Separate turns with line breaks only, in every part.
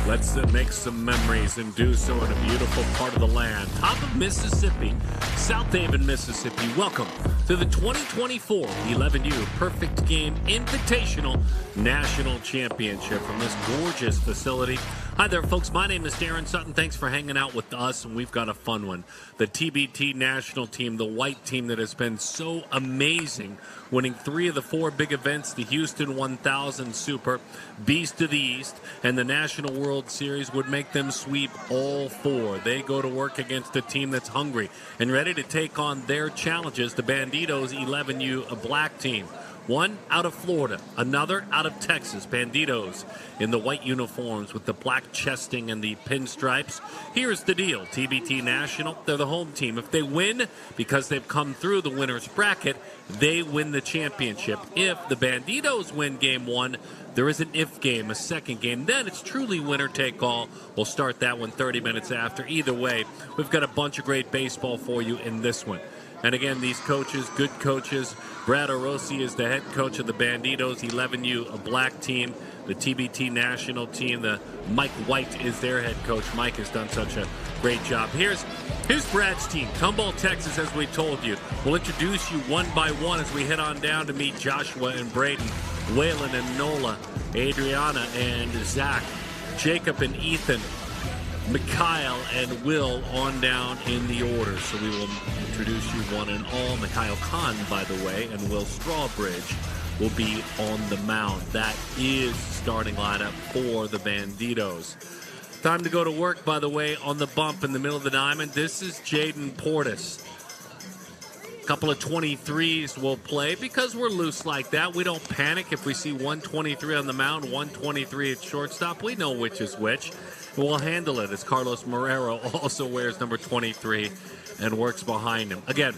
Let's make some memories and do so in a beautiful part of the land. Top of Mississippi, Southaven, Mississippi. Welcome to the 2024 11U Perfect Game Invitational National Championship from this gorgeous facility. Hi there, folks. My name is Darren Sutton. Thanks for hanging out with us, and we've got a fun one. The TBT national team, the white team that has been so amazing, winning 3 of the 4 big events, the Houston 1000 Super, Beast of the East, and the National World Series would make them sweep all 4. They go to work against a team that's hungry and ready to take on their challenges, the Banditos 11U, a black team. One out of Florida, another out of Texas. Banditos in the white uniforms with the black chesting and the pinstripes. Here's the deal. TBT National, they're the home team. If they win, because they've come through the winner's bracket, they win the championship. If the Banditos win game 1, there is an if game, a second game. Then it's truly winner take all. We'll start that one 30 minutes after. Either way, we've got a bunch of great baseball for you in this one. And again, these coaches, good coaches. Brad Orosi is the head coach of the Banditos 11U, a black team. The TBT national team, the Mike White is their head coach. Mike has done such a great job. Here's Brad's team, Tomball, Texas, as we told you. We'll introduce you one by one as we head on down to meet Joshua and Braden, Waylon and Nola, Adriana and Zach, Jacob and Ethan, Mikhail and Will on down in the order. So we will introduce you one and all. Mikhail Khan, by the way, and Will Strawbridge will be on the mound. That is starting lineup for the Banditos. Time to go to work, by the way, on the bump in the middle of the diamond. This is Jaden Portis. A couple of 23s will play because we're loose like that. We don't panic if we see 123 on the mound, 123 at shortstop. We know which is which. We'll handle it as Carlos Marrero also wears number 23 and works behind him. Again,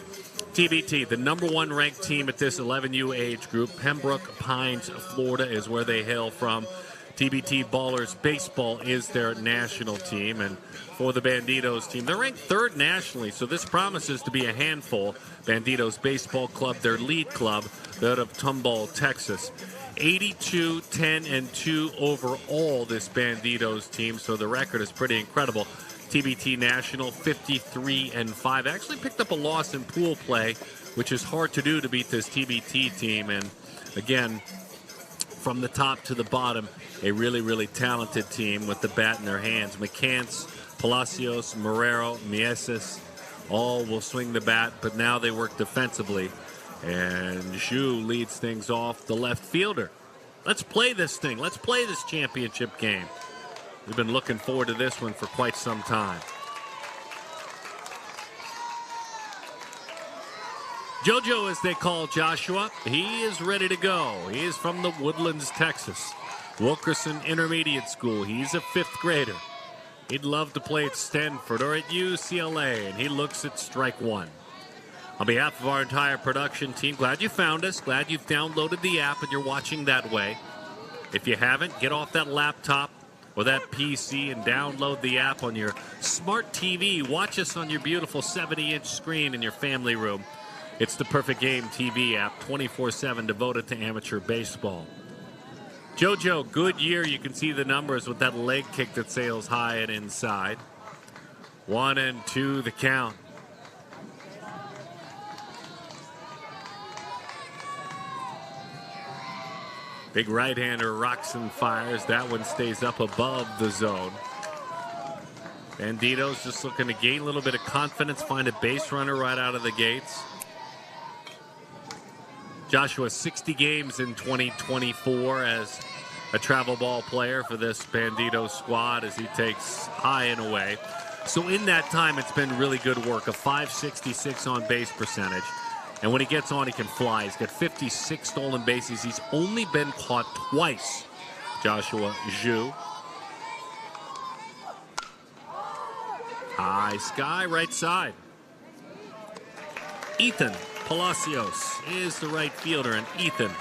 TBT, the number 1 ranked team at this 11U age group. Pembroke Pines, Florida is where they hail from. TBT Ballers Baseball is their national team. And for the Banditos team, they're ranked 3rd nationally, so this promises to be a handful. Banditos Baseball Club, their lead club, out of Tomball, Texas. 82, 10, and 2 overall, this Banditos team, so the record is pretty incredible. TBT National, 53 and 5. Actually picked up a loss in pool play, which is hard to do to beat this TBT team. And again, from the top to the bottom, a really, really talented team with the bat in their hands. McCants, Palacios, Marrero, Mieses, all will swing the bat, but now they work defensively. And Zhu leads things off, the left fielder. Let's play this thing. Let's play this championship game. We've been looking forward to this one for quite some time. JoJo, as they call Joshua, he is ready to go. He is from the Woodlands, Texas. Wilkerson Intermediate School. He's a 5th grader. He'd love to play at Stanford or at UCLA, and he looks at strike 1. On behalf of our entire production team, glad you found us. Glad you've downloaded the app and you're watching that way. If you haven't, get off that laptop or that PC and download the app on your smart TV. Watch us on your beautiful 70-inch screen in your family room. It's the Perfect Game TV app, 24/7, devoted to amateur baseball. JoJo, good year. You can see the numbers with that leg kick that sails high and inside. 1-2 the count. Big right-hander rocks and fires. That one stays up above the zone. Banditos just looking to gain a little bit of confidence, find a base runner right out of the gates. Joshua, 60 games in 2024 as a travel ball player for this Bandito squad as he takes high and away. So in that time, it's been really good work. A .566 on base percentage. And when he gets on, he can fly. He's got 56 stolen bases. He's only been caught twice. Joshua Zhu. High sky, right side. Ethan Palacios is the right fielder, and Ethan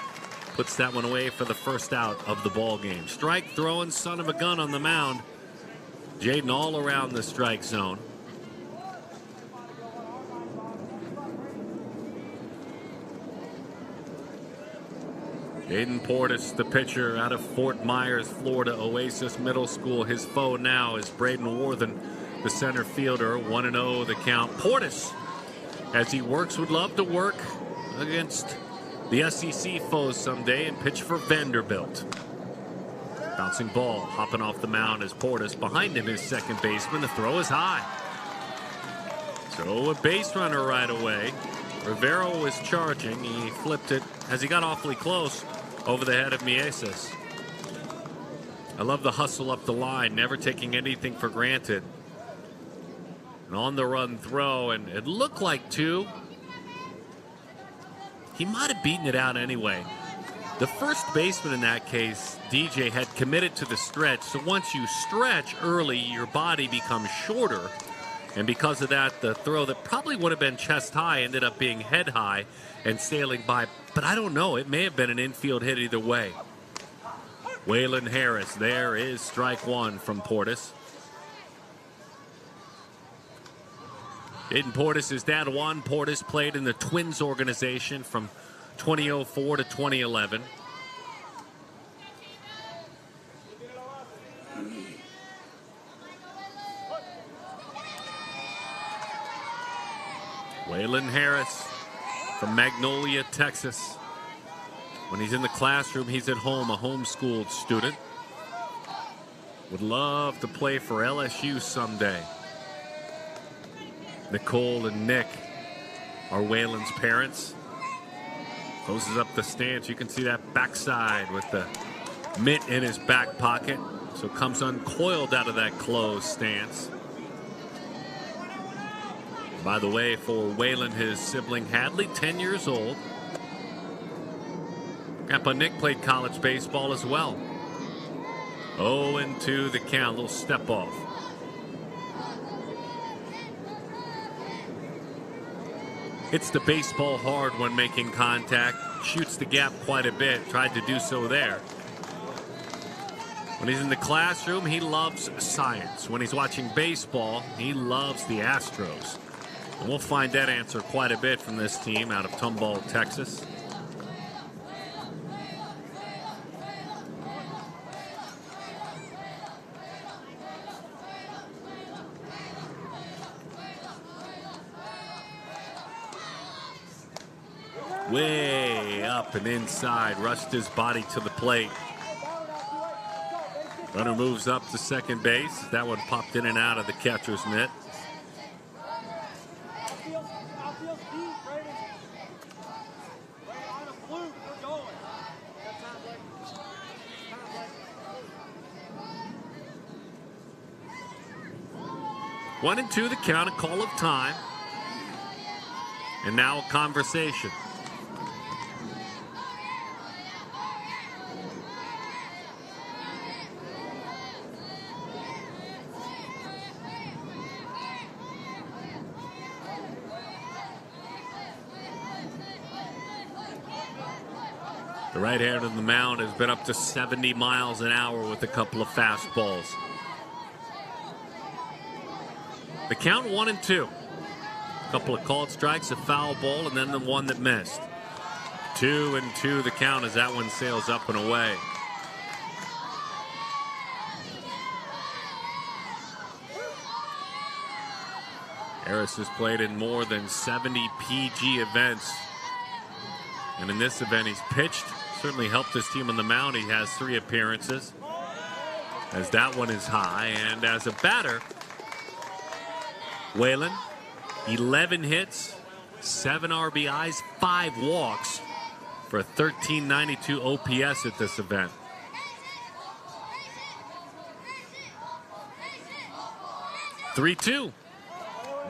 puts that one away for the first out of the ball game. Strike throwing son of a gun on the mound. Jaden all around the strike zone. Aiden Portis, the pitcher out of Fort Myers, Florida, Oasis Middle School. His foe now is Braden Worthen, the center fielder. 1-0 the count. Portis, as he would love to work against the SEC foes someday and pitch for Vanderbilt. Bouncing ball, hopping off the mound as Portis. Behind him is second baseman. The throw is high. So a base runner right away. Rivero was charging. He flipped it as he got awfully close over the head of Mieses. I love the hustle up the line, never taking anything for granted. An on the run throw, and it looked like two. He might have beaten it out anyway. The first baseman in that case, DJ, had committed to the stretch. So once you stretch early, your body becomes shorter. And because of that, the throw that probably would have been chest high ended up being head high and sailing by. But I don't know. It may have been an infield hit either way. Waylon Harris. There is strike one from Portis. Aiden Portis, his dad Juan Portis, played in the Twins organization from 2004 to 2011. Waylon Harris from Magnolia, Texas. When he's in the classroom, he's at home, a homeschooled student. Would love to play for LSU someday. Nicole and Nick are Waylon's parents. Closes up the stance. You can see that backside with the mitt in his back pocket. So comes uncoiled out of that closed stance. By the way, for Waylon, his sibling Hadley, 10 years old. Grandpa Nick played college baseball as well. 0-2 the count, little step off. Hits the baseball hard when making contact. Shoots the gap quite a bit. Tried to do so there. When he's in the classroom, he loves science. When he's watching baseball, he loves the Astros. And we'll find that answer quite a bit from this team out of Tomball, Texas. Way up and inside, rushed his body to the plate. Runner moves up to second base. That one popped in and out of the catcher's mitt. One and two the count, a call of time. And now a conversation. The right hand of the mound has been up to 70 miles an hour with a couple of fastballs. The count 1-2. A couple of called strikes, a foul ball, and then the one that missed. 2-2 the count as that one sails up and away. Harris has played in more than 70 PG events. And in this event, he's pitched. Certainly helped his team on the mound. He has 3 appearances. As that one is high. And as a batter, Waylon, 11 hits, 7 RBIs, 5 walks for a 1392 OPS at this event. "3-2.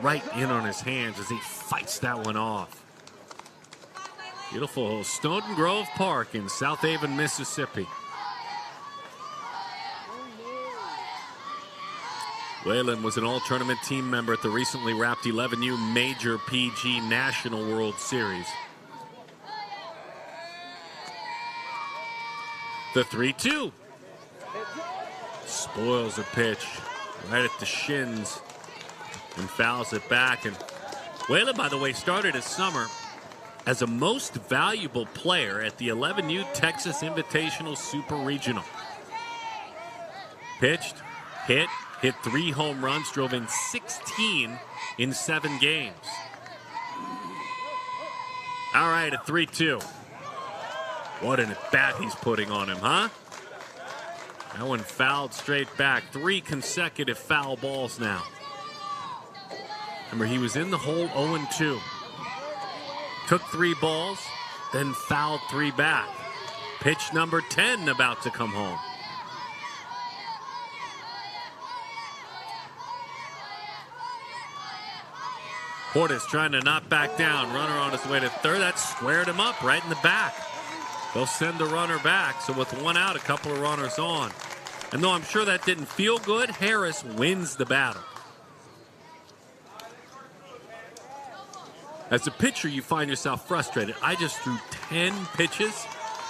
Right in on his hands as he fights that one off. Beautiful Snowden Grove Park in Southaven, Mississippi. Waylon was an all-tournament team member at the recently wrapped 11U Major PG National World Series. The 3-2. Spoils a pitch right at the shins and fouls it back. And Waylon, by the way, started his summer as a most valuable player at the 11U Texas Invitational Super Regional. Pitched, hit 3 home runs, drove in 16 in 7 games. All right, a 3-2. What an at-bat he's putting on him, huh? That one fouled straight back. 3 consecutive foul balls now. Remember, he was in the hole 0-2. Took 3 balls, then fouled 3 back. Pitch number 10 about to come home. Portis trying to not back down. Runner on his way to third. That squared him up right in the back. They'll send the runner back. So with 1 out, a couple of runners on. And though I'm sure that didn't feel good, Harris wins the battle. As a pitcher, you find yourself frustrated. I just threw 10 pitches,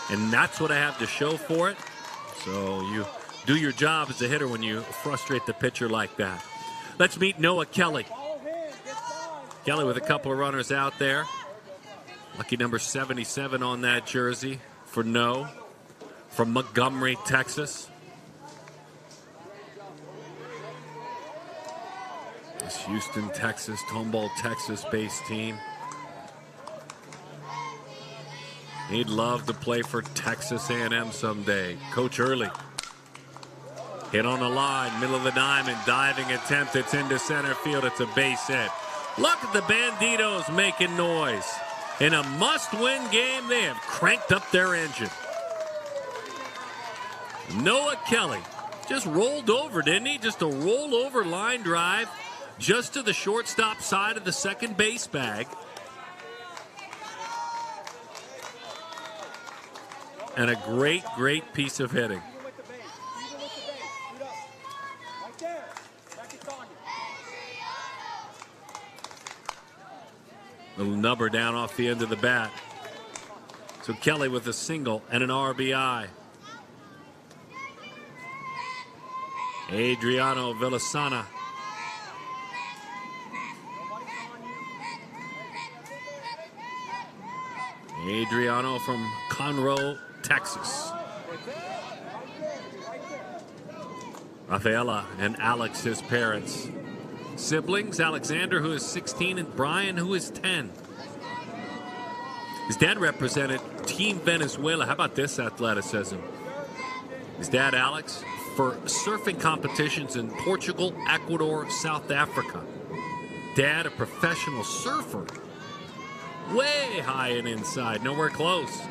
and that's what I have to show for it. So you do your job as a hitter when you frustrate the pitcher like that. Let's meet Noah Kelly. Kelly with a couple of runners out there. Lucky number 77 on that jersey for No from Montgomery, Texas. This Houston, Texas, Tomball, Texas-based team. He'd love to play for Texas A&M someday. Coach Early. Hit on the line, middle of the diamond, diving attempt. It's into center field. It's a base hit. Look at the Banditos making noise. In a must-win game, they have cranked up their engine. Noah Kelly just rolled over, didn't he? Just a roll-over line drive just to the shortstop side of the second base bag. And a great, great piece of hitting. Little nubber down off the end of the bat. So Kelly with a single and an RBI. Adriano Villasana. Adriano from Conroe, Texas. Rafaela and Alex, his parents. Siblings, Alexander, who is 16, and Brian, who is 10. His dad represented Team Venezuela. How about this athleticism? His dad, Alex, for surfing competitions in Portugal, Ecuador, South Africa. Dad, a professional surfer. Way high and inside, nowhere close.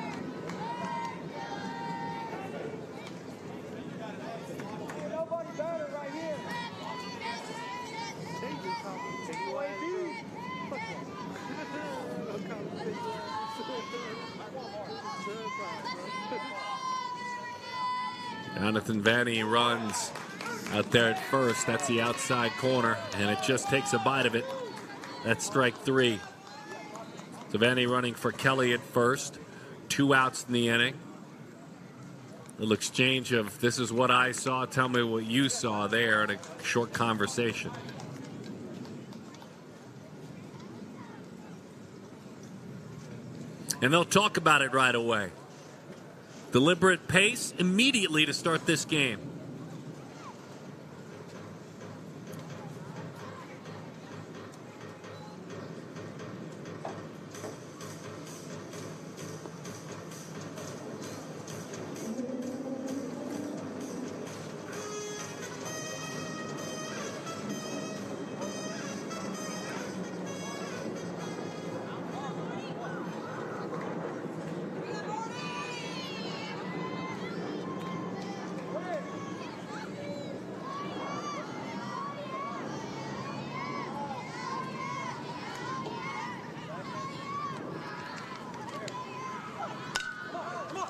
Jonathan Vanny runs out there at first. That's the outside corner, and it just takes a bite of it. That's strike 3. So Vanny running for Kelly at first. 2 outs in the inning. Little exchange of this is what I saw, tell me what you saw there in a short conversation. And they'll talk about it right away. Deliberate pace immediately to start this game.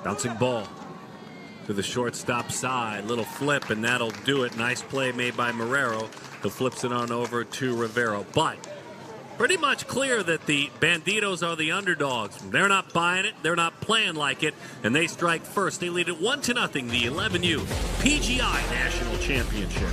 Bouncing ball to the shortstop side. Little flip, and that'll do it. Nice play made by Marrero, who flips it on over to Rivero. But pretty much clear that the Banditos are the underdogs. They're not buying it. They're not playing like it. And they strike first. They lead it 1-0, the 11U PGI National Championship.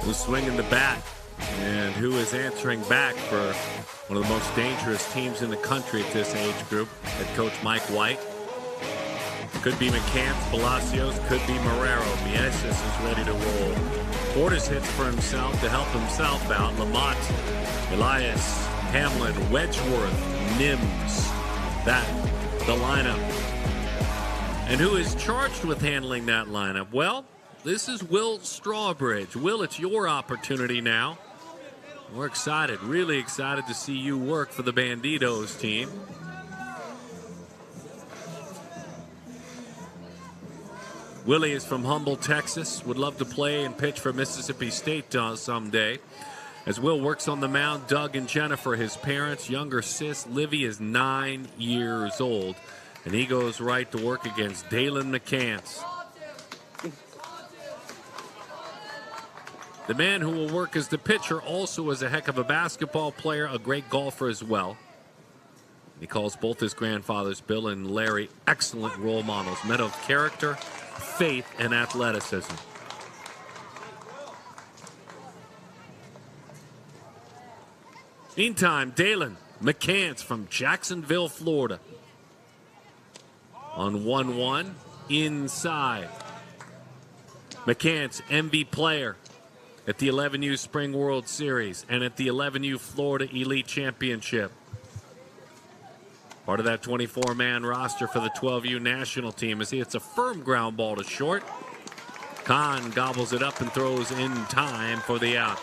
who's swinging the bat and who is answering back for one of the most dangerous teams in the country at this age group, head coach Mike White. Could be McCants, Palacios, could be Marrero. Mieses is ready to roll. Portis hits for himself to help himself out. Lamont, Elias, Hamlin, Wedgeworth, Nims. That, the lineup. And who is charged with handling that lineup? Well, this is Will Strawbridge. Will, it's your opportunity now. We're excited, really excited to see you work for the Banditos team. Willie is from Humble, Texas. Would love to play and pitch for Mississippi State someday. As Will works on the mound, Doug and Jennifer, his parents, younger sis, Livy, is 9 years old. And he goes right to work against Dalen McCants. The man who will work as the pitcher also is a heck of a basketball player, a great golfer as well. He calls both his grandfathers, Bill and Larry, excellent role models, men of character, faith, and athleticism. Meantime, Dalen McCants from Jacksonville, Florida. On 1-1, inside. McCants, MV player at the 11U Spring World Series and at the 11U Florida Elite Championship. Part of that 24-man roster for the 12U national team. As he hits a firm ground ball to short. Kahn gobbles it up and throws in time for the out.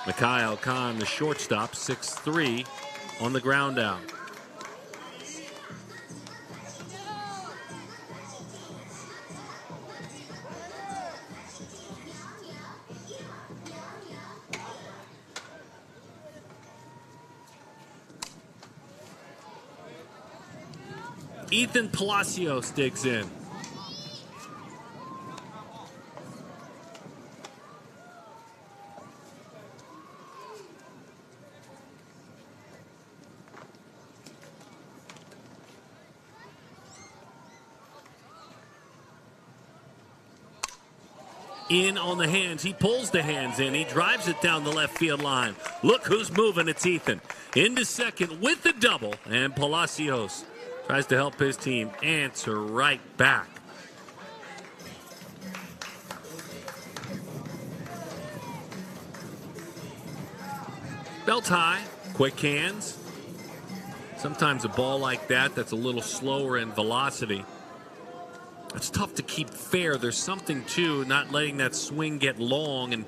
Mikhail Kahn, the shortstop, 6'3", on the ground out. Ethan Palacios digs in. In on the hands. He pulls the hands in. He drives it down the left field line. Look who's moving. It's Ethan. Into second with the double. And Palacios tries to help his team answer right back. Belt high, quick hands. Sometimes a ball like that that's a little slower in velocity, it's tough to keep fair. There's something to not letting that swing get long and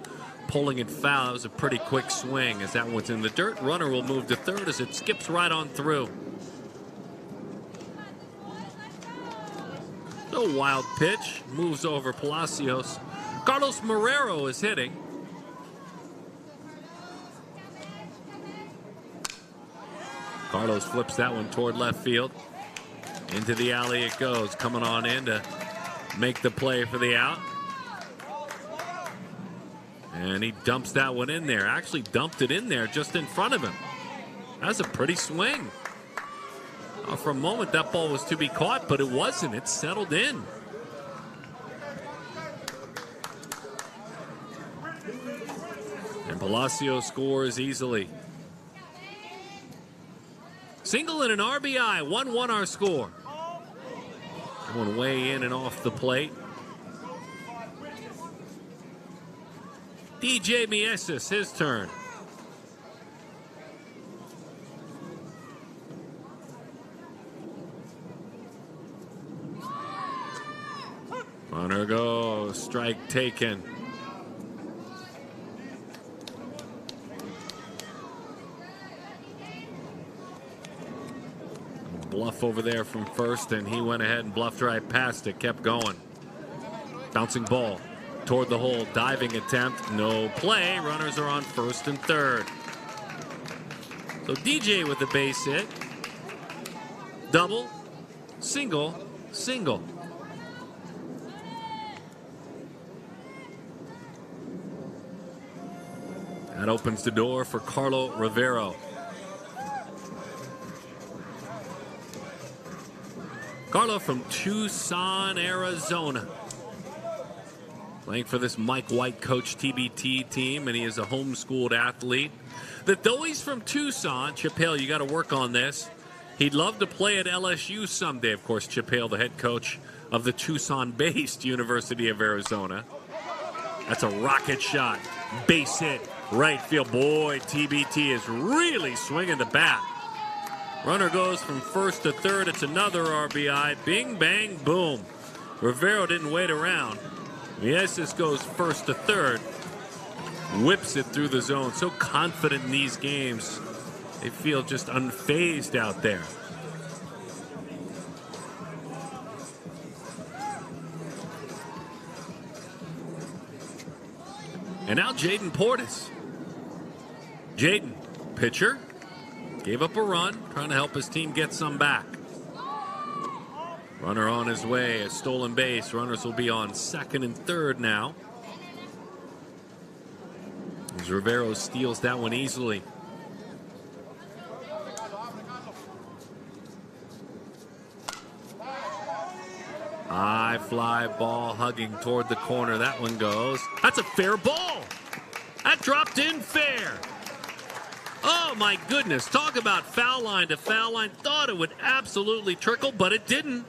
pulling it foul. That was a pretty quick swing. As that one's in the dirt, runner will move to third as it skips right on through. A wild pitch, moves over Palacios. Carlos Marrero is hitting. Carlos flips that one toward left field. Into the alley it goes, coming on in to make the play for the out. And he dumps that one in there. Actually dumped it in there just in front of him. That's a pretty swing. For a moment, that ball was to be caught, but it wasn't. It settled in. And Palacios scores easily. Single and an RBI, 1-1 our score. Going way in and off the plate. DJ Mieses, his turn. Runner goes, strike taken. Bluff over there from first, and he went ahead and bluffed right past it, kept going. Bouncing ball toward the hole, diving attempt, no play. Runners are on first and third. So DJ with the base hit. Double, single, single. That opens the door for Carlo Rivero. Carlo from Tucson, Arizona. playing for this Mike White coach TBT team, and he is a homeschooled athlete. That though he's from Tucson, Chip Hale, you got to work on this. He'd love to play at LSU someday. Of course, Chip Hale, the head coach of the Tucson-based University of Arizona. That's a rocket shot. Base hit. Right field. Boy, TBT is really swinging the bat. Runner goes from first to third. It's another RBI. Bing, bang, boom. Rivero didn't wait around. Mieses goes first to third. Whips it through the zone. So confident in these games. They feel just unfazed out there. And now Jaden Portis. Jaden, pitcher, gave up a run, trying to help his team get some back. Runner on his way, a stolen base. Runners will be on second and third now. As Rivero steals that one easily. High fly ball hugging toward the corner. That one goes. That's a fair ball. That dropped in fair. Oh, my goodness. Talk about foul line to foul line. Thought it would absolutely trickle, but it didn't.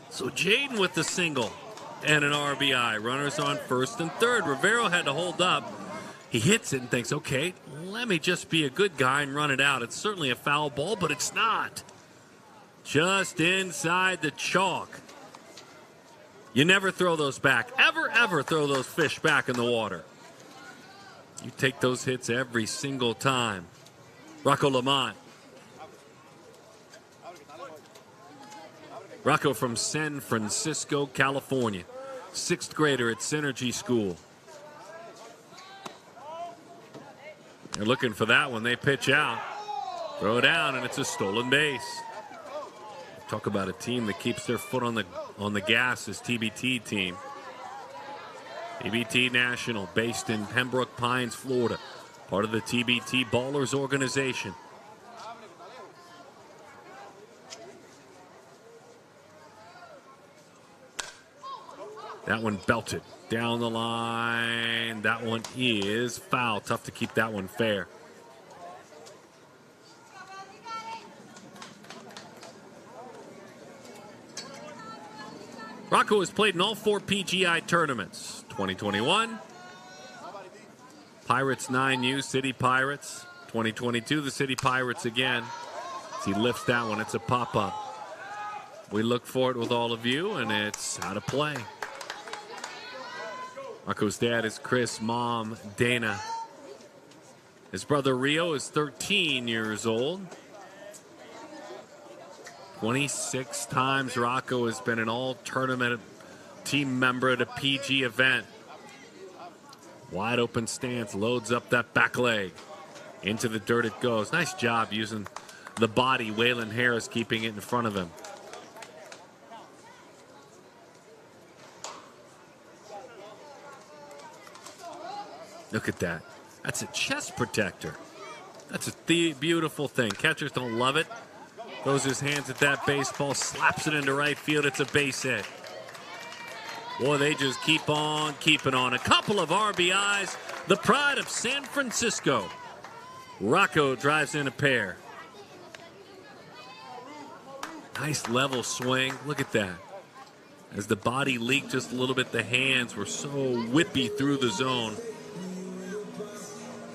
So Jaden with the single and an RBI. Runners on first and third. Rivero had to hold up. He hits it and thinks, okay, let me just be a good guy and run it out. It's certainly a foul ball, but it's not. Just inside the chalk. You never throw those back. Ever throw those fish back in the water. You take those hits every single time. Rocco Lamont. Rocco from San Francisco, California. 6th grader at Synergy School. They're looking for that one. They pitch out. Throw down, and it's a stolen base. Talk about a team that keeps their foot on the gas, this TBT team. TBT National, based in Pembroke Pines, Florida. Part of the TBT Ballers organization. That one belted down the line. That one is foul. Tough to keep that one fair. Rocco has played in all 4 PGI tournaments. 2021, Pirates 9U, City Pirates. 2022, the City Pirates again. As he lifts that one, it's a pop-up. We look for it with all of you, and it's how to play. Rocco's dad is Chris, mom Dana. His brother Rio is 13 years old. 26 times Rocco has been an all-tournament team member at a PG event. Wide open stance, loads up that back leg. Into the dirt it goes. Nice job using the body. Waylon Harris keeping it in front of him. Look at that. That's a chest protector. That's a beautiful thing. Catchers don't love it. Throws his hands at that baseball, slaps it into right field. It's a base hit. Boy, they just keep on keeping on. A couple of RBIs. The pride of San Francisco. Rocco drives in a pair. Nice level swing. Look at that. As the body leaked just a little bit, the hands were so whippy through the zone.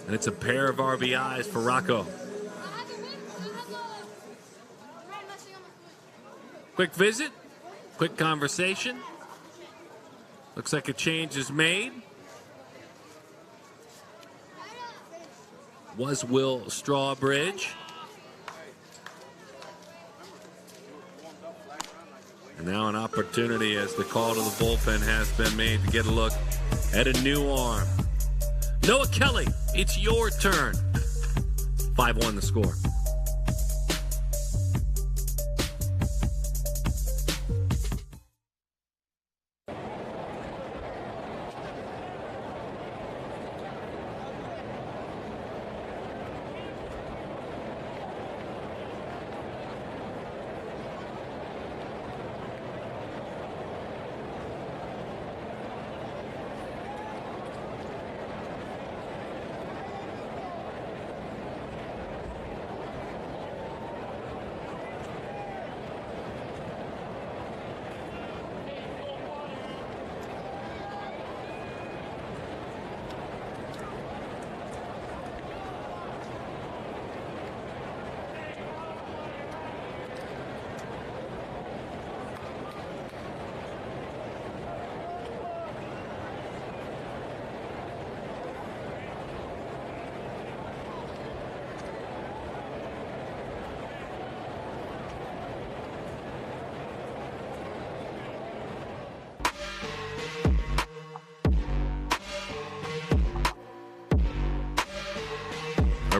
And it's a pair of RBIs for Rocco. Quick visit, quick conversation. Looks like a change is made. Was Will Strawbridge. And now an opportunity as the call to the bullpen has been made to get a look at a new arm. Noah Kelly, it's your turn. 5-1 the score.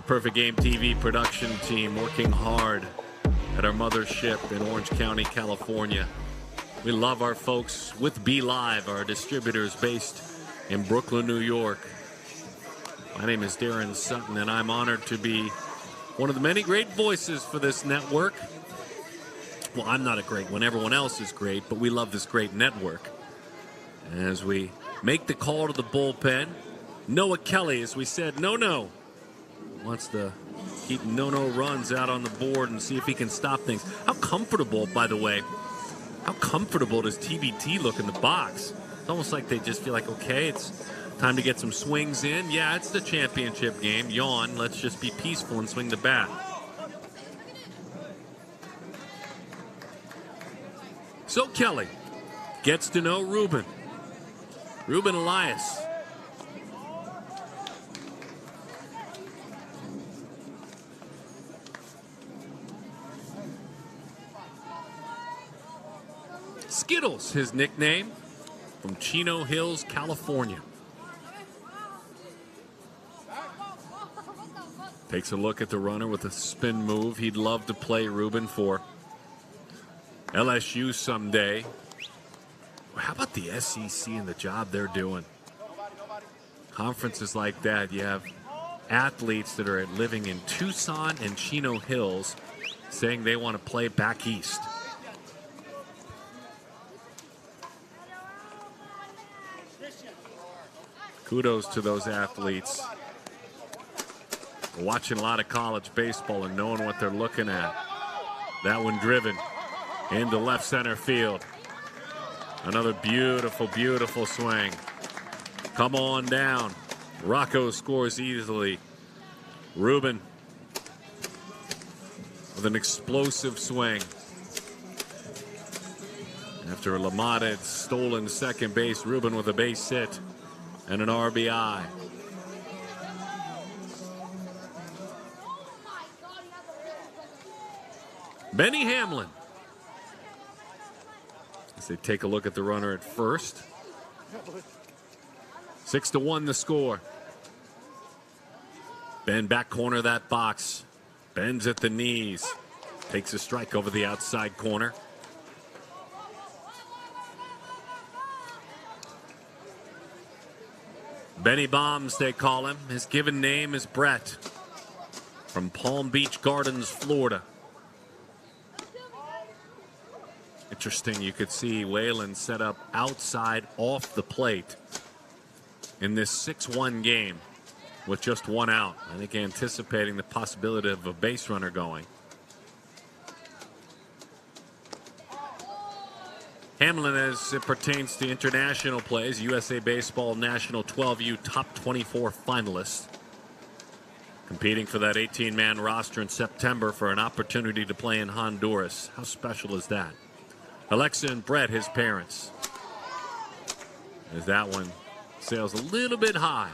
Perfect Game TV production team working hard at our mothership in Orange County, California. We love our folks with Be Live, our distributors based in Brooklyn, New York. My name is Darren Sutton, and I'm honored to be one of the many great voices for this network. Well, I'm not a great one. Everyone else is great, but we love this great network. As we make the call to the bullpen, Noah Kelly, as we said, no, wants to keep no runs out on the board and see if he can stop things. How comfortable, by the way, how comfortable does TBT look in the box? It's almost like they just feel like, okay, it's time to get some swings in. Yeah, it's the championship game. Yawn. Let's just be peaceful and swing the bat. So Kelly gets to know Ruben Elias. Skittles, his nickname, from Chino Hills, California. Takes a look at the runner with a spin move. He'd love to play Ruben for LSU someday. How about the SEC and the job they're doing? Conferences like that, you have athletes that are living in Tucson and Chino Hills saying they want to play back east. Kudos to those athletes. We're watching a lot of college baseball and knowing what they're looking at. That one driven into left center field. Another beautiful, beautiful swing. Come on down. Rocco scores easily. Ruben with an explosive swing. After a LaMotta had stolen second base, Ruben with a base hit and an RBI. Benny Hamlin, as they take a look at the runner at first. 6-1 the score. Ben back corner of that box. Bends at the knees. Takes a strike over the outside corner. Benny Bombs, they call him. His given name is Brett, from Palm Beach Gardens, Florida. Interesting, you could see Whalen set up outside off the plate in this 6-1 game with just one out. I think anticipating the possibility of a base runner going. Hamlin, as it pertains to international plays, USA Baseball National 12U Top 24 finalist. Competing for that 18-man roster in September for an opportunity to play in Honduras. How special is that? Alexa and Brett, his parents. As that one sails a little bit high.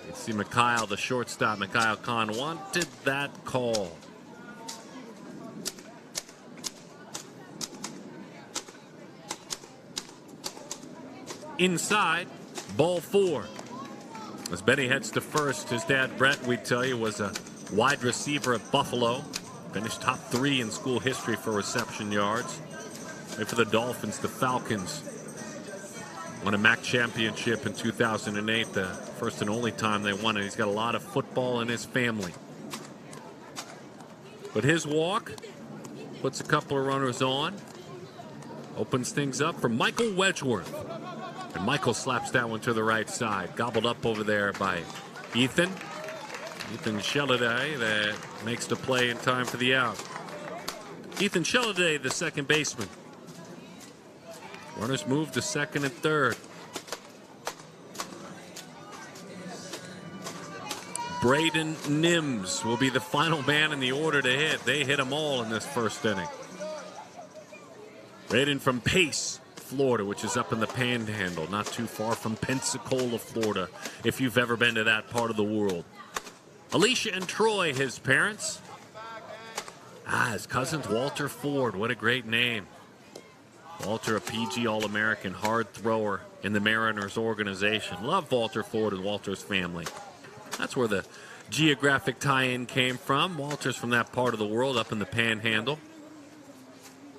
You see Mikhail, the shortstop, Mikhail Khan, wanted that call. Inside, ball 4. As Benny heads to first, his dad, Brett, we tell you, was a wide receiver at Buffalo. Finished top 3 in school history for reception yards. Played for the Dolphins, the Falcons. Won a MAC championship in 2008, the first and only time they won it. He's got a lot of football in his family. But his walk puts a couple of runners on. Opens things up for Michael Wedgeworth. And Michael slaps that one to the right side. Gobbled up over there by Ethan Sheladay, that makes the play in time for the out. Ethan Sheladay, the second baseman. Runners move to second and third. Braden Nims will be the final man in the order to hit. They hit them all in this first inning. Braden from Pace, Florida, which is up in the Panhandle, not too far from Pensacola, Florida, if you've ever been to that part of the world. Alicia and Troy, his parents. His cousins, Walter Ford. What a great name. Walter, a PG All-American hard thrower in the Mariners organization. Love Walter Ford and Walter's family. That's where the geographic tie-in came from. Walter's from that part of the world up in the Panhandle.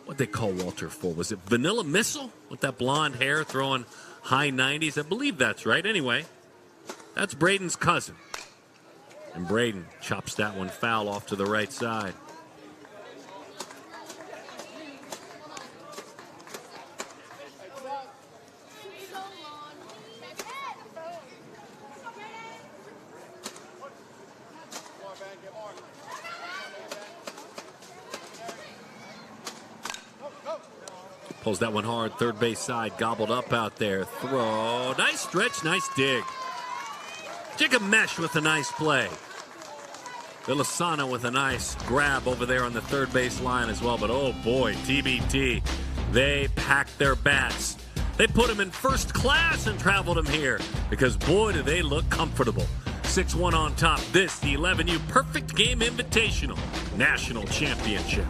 What'd they call Walter for? Was it Vanilla Missile with that blonde hair throwing high 90s? I believe that's right. Anyway, that's Braden's cousin. And Braden chops that one foul off to the right side. Pulls that one hard, third base side, gobbled up out there. Throw, nice stretch, nice dig. Jacob Mesh with a nice play. Villasana with a nice grab over there on the third base line as well. But oh boy, TBT, they packed their bats. They put him in first class and traveled him here because boy, do they look comfortable. 6-1 on top. This, the 11U Perfect Game Invitational National Championship.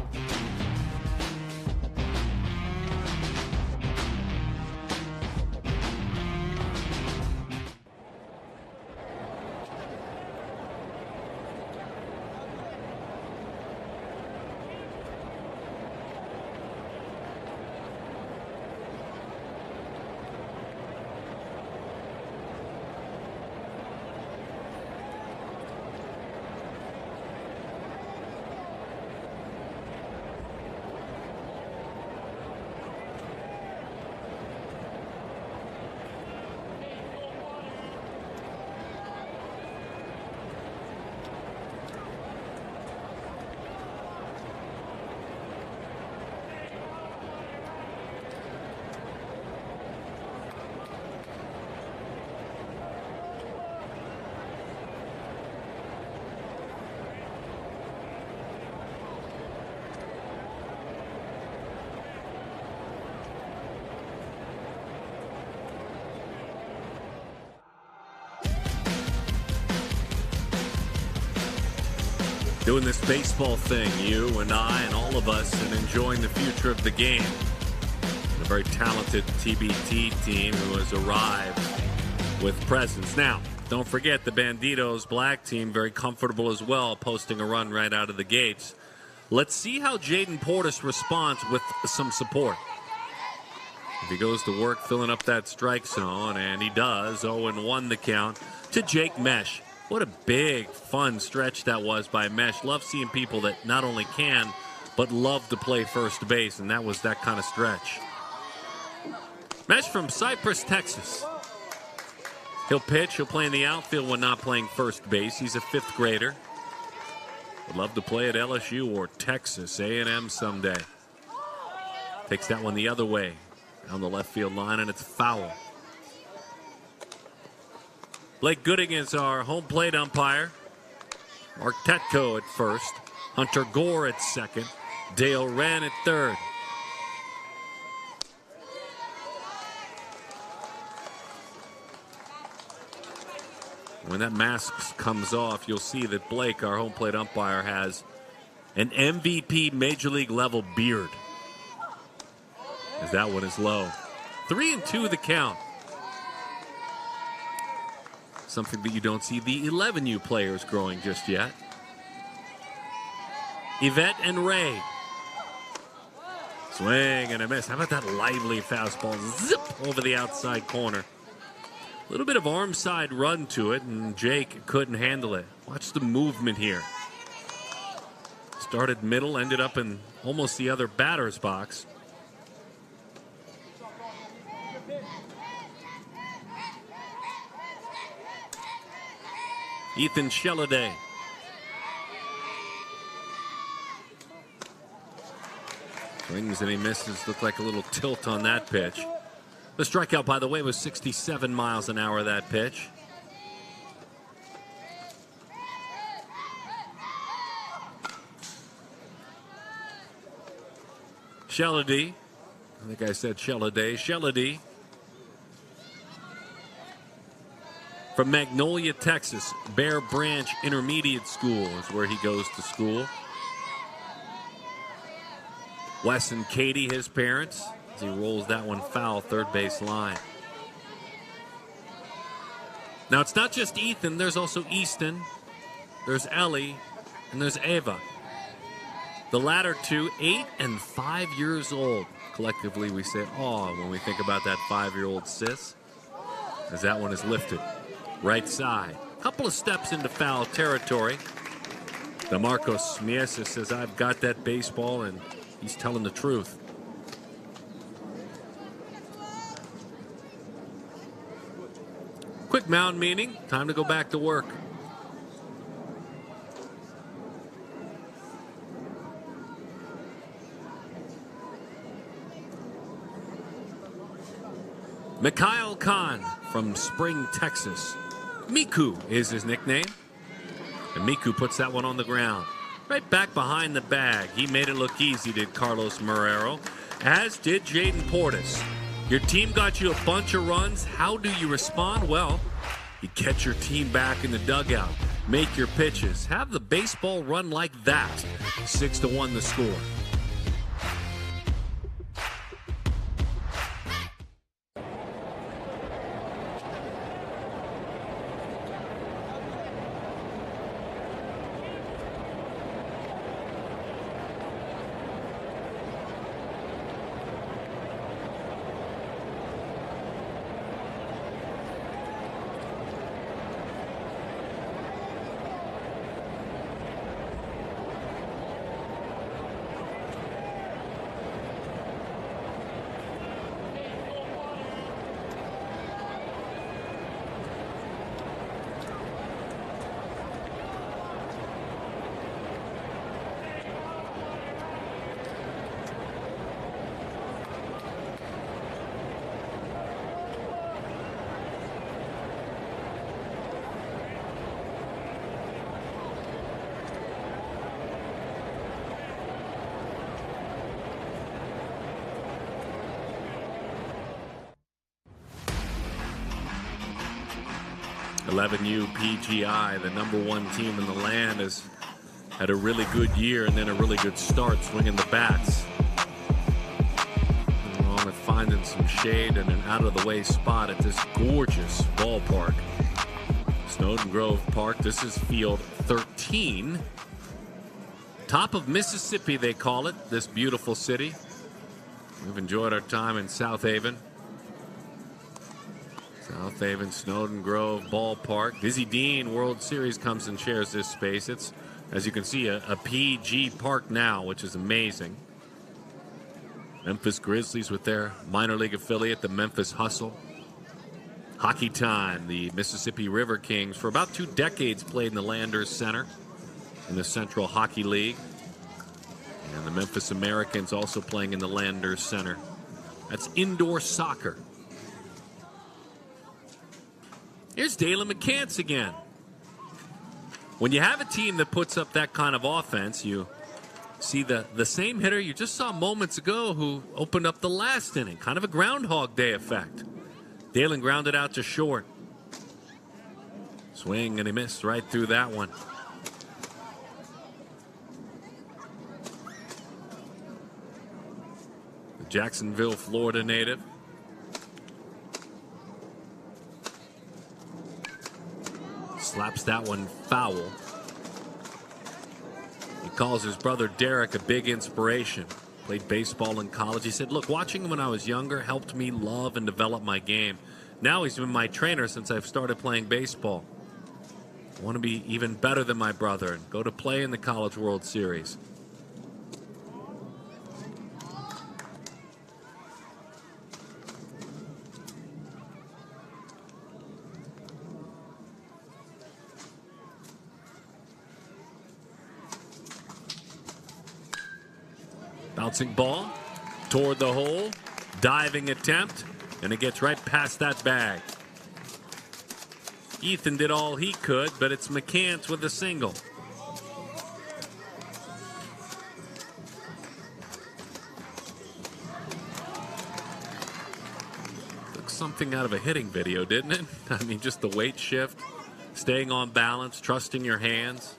Doing this baseball thing, you and I and all of us, and enjoying the future of the game. A very talented TBT team who has arrived with presence. Now, don't forget the Banditos black team, very comfortable as well, posting a run right out of the gates. Let's see how Jaden Portis responds with some support. If he goes to work filling up that strike zone, and he does, 0-1 the count to Jake Mesh. What a big, fun stretch that was by Mesh. Love seeing people that not only can, but love to play first base, and that was that kind of stretch. Mesh from Cypress, Texas. He'll pitch. He'll play in the outfield when not playing first base. He's a fifth grader. Would love to play at LSU or Texas A&M someday. Takes that one the other way down the left field line, and it's foul. Blake Gooding is our home plate umpire. Mark Tetko at first. Hunter Gore at second. Dale Wren at third. When that mask comes off, you'll see that Blake, our home plate umpire, has an MVP Major League level beard. As that one is low. 3-2 the count. Something that you don't see the 11U players growing just yet. Yvette and Ray. Swing and a miss. How about that lively fastball? Zip over the outside corner. A little bit of arm side run to it, and Jake couldn't handle it. Watch the movement here. Started middle, ended up in almost the other batter's box. Ethan Sheladay. Swings and he misses. Looked like a little tilt on that pitch. The strikeout, by the way, was 67 miles an hour, that pitch. Sheladay. I think I said Sheladay. Sheladay. From Magnolia, Texas, Bear Branch Intermediate School is where he goes to school. Wes and Katie, his parents, as he rolls that one foul, third base line. Now, it's not just Ethan. There's also Easton there's Ellie, and there's Ava. The latter two, 8 and 5 years old. Collectively, we say, "Aw," when we think about that 5-year-old sis, as that one is lifted. Right side. Couple of steps into foul territory. DeMarcos Miesa says, "I've got that baseball," and he's telling the truth. Quick mound meeting. Time to go back to work. Mikhail Khan from Spring, Texas. Miku is his nickname. And Miku puts that one on the ground. Right back behind the bag. He made it look easy, did Carlos Marrero, as did Jaden Portis. Your team got you a bunch of runs. How do you respond? Well, you catch your team back in the dugout. Make your pitches. Have the baseball run like that. 6-1 the score. .11U PGI, the #1 team in the land, has had a really good year and then a really good start swinging the bats. Along with finding some shade and an out-of-the-way spot at this gorgeous ballpark. Snowden Grove Park. This is field 13. Top of Mississippi, they call it, this beautiful city. We've enjoyed our time in Southaven. Southaven, Snowden Grove Ballpark. Dizzy Dean World Series comes and shares this space. It's, as you can see, a PG park now, which is amazing. Memphis Grizzlies with their minor league affiliate, the Memphis Hustle. Hockey Time, the Mississippi River Kings, for about 2 decades played in the Landers Center in the Central Hockey League. And the Memphis Americans also playing in the Landers Center. That's indoor soccer. Here's Dalen McCants again. When you have a team that puts up that kind of offense, you see the same hitter you just saw moments ago who opened up the last inning. Kind of a Groundhog Day effect. Dalen grounded out to short. Swing, and he missed right through that one. The Jacksonville, Florida native. Slaps that one foul. He calls his brother Derek a big inspiration. Played baseball in college. He said, "Look, watching him when I was younger helped me love and develop my game. Now he's been my trainer since I've started playing baseball. I want to be even better than my brother and go to play in the College World Series." Bouncing ball toward the hole, diving attempt, and it gets right past that bag. Ethan did all he could, but it's McCants with a single. Took something out of a hitting video, didn't it? I mean, just the weight shift, staying on balance, trusting your hands.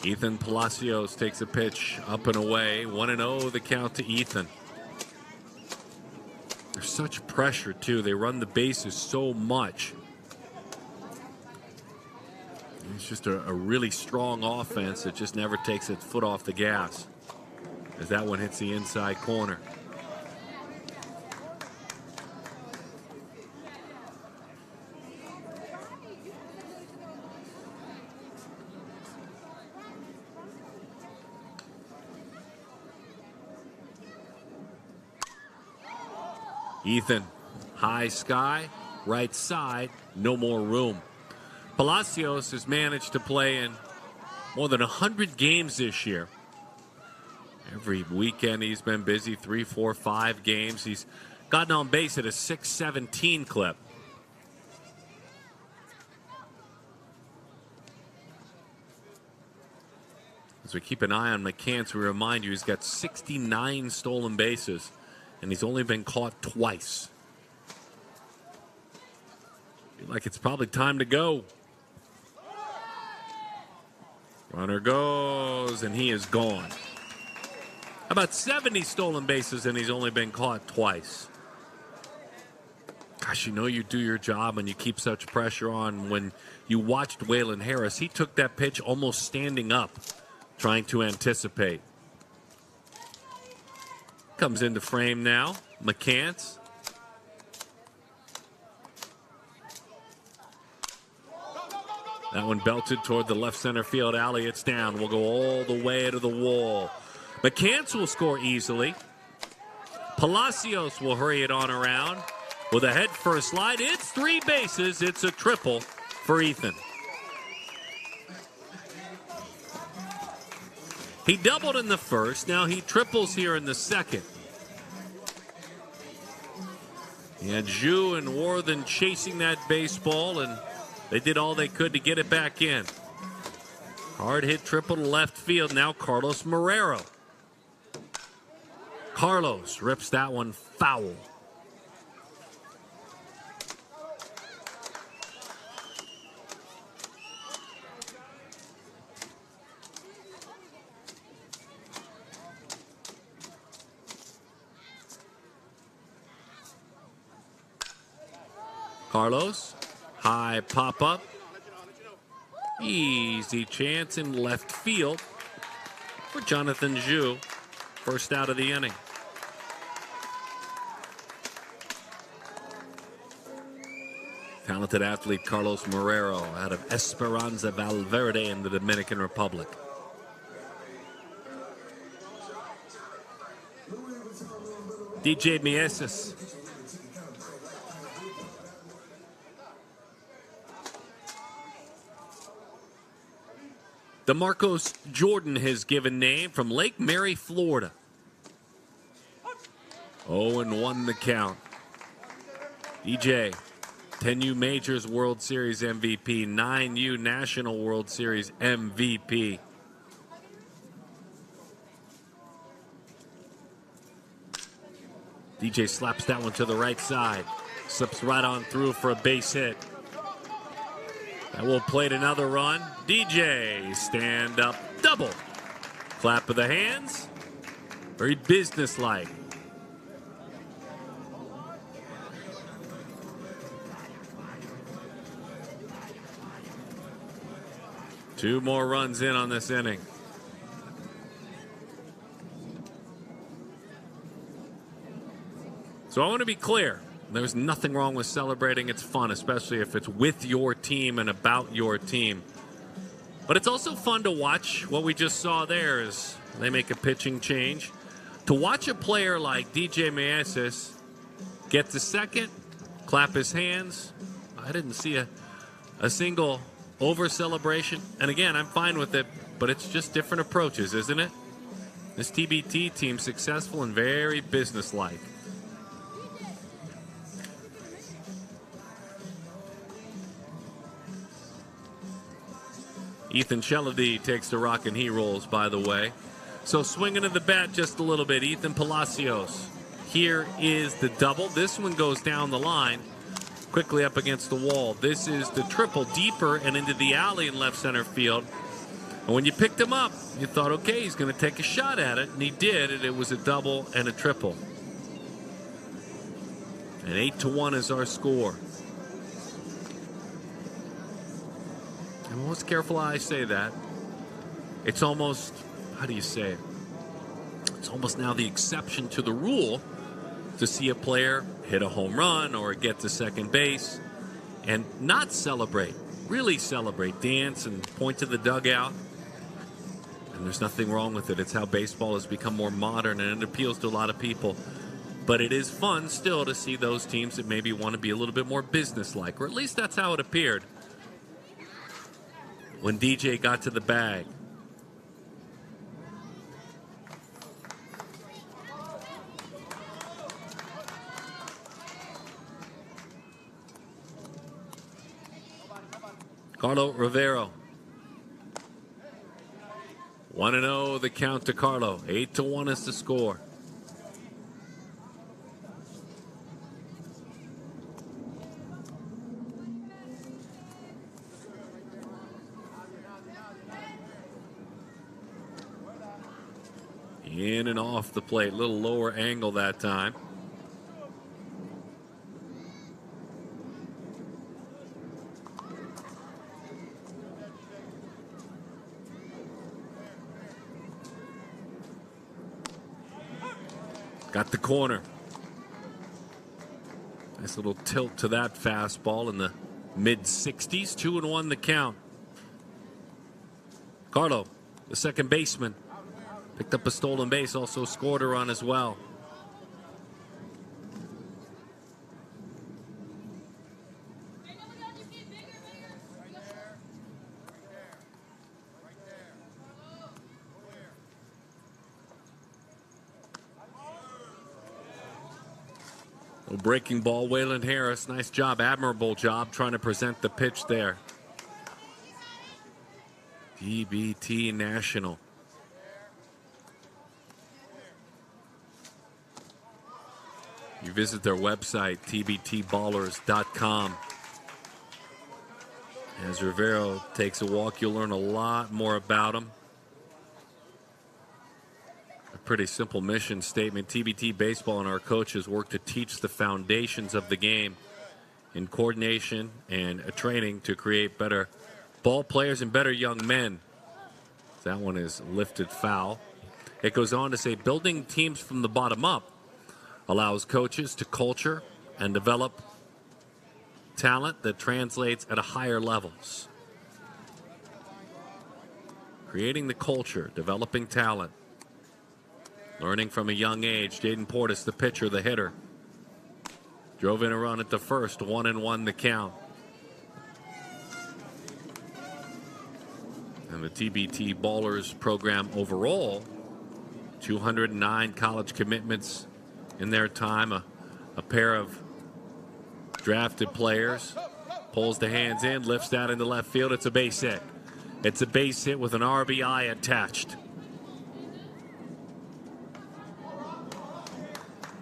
Ethan Palacios takes a pitch up and away. 1-0 the count to Ethan. There's such pressure, too. They run the bases so much. It's just a really strong offense that just never takes its foot off the gas, as that one hits the inside corner. Ethan, high sky, right side, no more room. Palacios has managed to play in more than 100 games this year. Every weekend he's been busy, 3, 4, 5 games. He's gotten on base at a .617 clip. As we keep an eye on McCants, we remind you he's got 69 stolen bases, and he's only been caught twice. Feel like it's probably time to go. Runner goes, and he is gone. About 70 stolen bases, and he's only been caught twice. Gosh, you know you do your job and you keep such pressure on. When you watched Waylon Harris, he took that pitch almost standing up, trying to anticipate. Comes into frame now, McCants. That one belted toward the left center field alley. It's down. We'll go all the way to the wall. McCants will score easily. Palacios will hurry it on around with a head first slide. It's 3 bases. It's a triple for Ethan. He doubled in the first. Now he triples here in the second. He had Zhu and Worthen chasing that baseball, and they did all they could to get it back in. Hard hit triple to left field. Now Carlos Marrero. Carlos rips that one foul. Carlos, high pop up. Easy chance in left field for Jonathan Zhu. First out of the inning. Talented athlete Carlos Marrero out of Esperanza Valverde in the Dominican Republic. DJ Mieses. DeMarcos Jordan, his given name, from Lake Mary, Florida. 0-1 the count. DJ, 10U Majors World Series MVP, 9U National World Series MVP. DJ slaps that one to the right side. Slips right on through for a base hit. That will plate another run. DJ, stand up double. Clap of the hands. Very businesslike. Two more runs in on this inning. So I want to be clear. There's nothing wrong with celebrating. It's fun, especially if it's with your team and about your team. But it's also fun to watch. What we just saw there is they make a pitching change. To watch a player like DJ Mieses get to second, clap his hands. I didn't see a single over celebration. And again, I'm fine with it, but it's just different approaches, isn't it? This TBT team successful and very businesslike. Ethan Shelady takes the rock and he rolls, by the way. So swinging to the bat just a little bit. Ethan Palacios. Here is the double. This one goes down the line, quickly up against the wall. This is the triple, deeper and into the alley in left center field. And when you picked him up, you thought, okay, he's going to take a shot at it. And he did, and it was a double and a triple. And 8-1 is our score. I'm always careful how I say that. It's almost, how do you say it? It's almost now the exception to the rule to see a player hit a home run or get to second base and not celebrate, really celebrate, dance and point to the dugout. And there's nothing wrong with it. It's how baseball has become more modern, and it appeals to a lot of people. But it is fun still to see those teams that maybe want to be a little bit more businesslike, or at least that's how it appeared when DJ got to the bag. Carlo Rivero. 1-0 the count to Carlo. 8-1 is the score. In and off the plate. A little lower angle that time. Got the corner. Nice little tilt to that fastball in the mid-60s. 2-1 the count. Carlo, the second baseman, picked up a stolen base, also scored a run as well. Breaking ball, Waylon Harris. Nice job, admirable job trying to present the pitch there. TBT National. You visit their website, tbtballers.com. As Rivero takes a walk, you'll learn a lot more about him. Pretty simple mission statement. TBT Baseball and our coaches work to teach the foundations of the game in coordination and training to create better ball players and better young men. That one is lifted foul. It goes on to say building teams from the bottom up allows coaches to culture and develop talent that translates at a higher levels. Creating the culture, developing talent. Learning from a young age. Jaden Portis, the pitcher, the hitter. Drove in a run at the first. 1-1 the count. And the TBT Ballers program overall, 209 college commitments in their time. A pair of drafted players. Pulls the hands in, lifts that into left field. It's a base hit. It's a base hit with an RBI attached.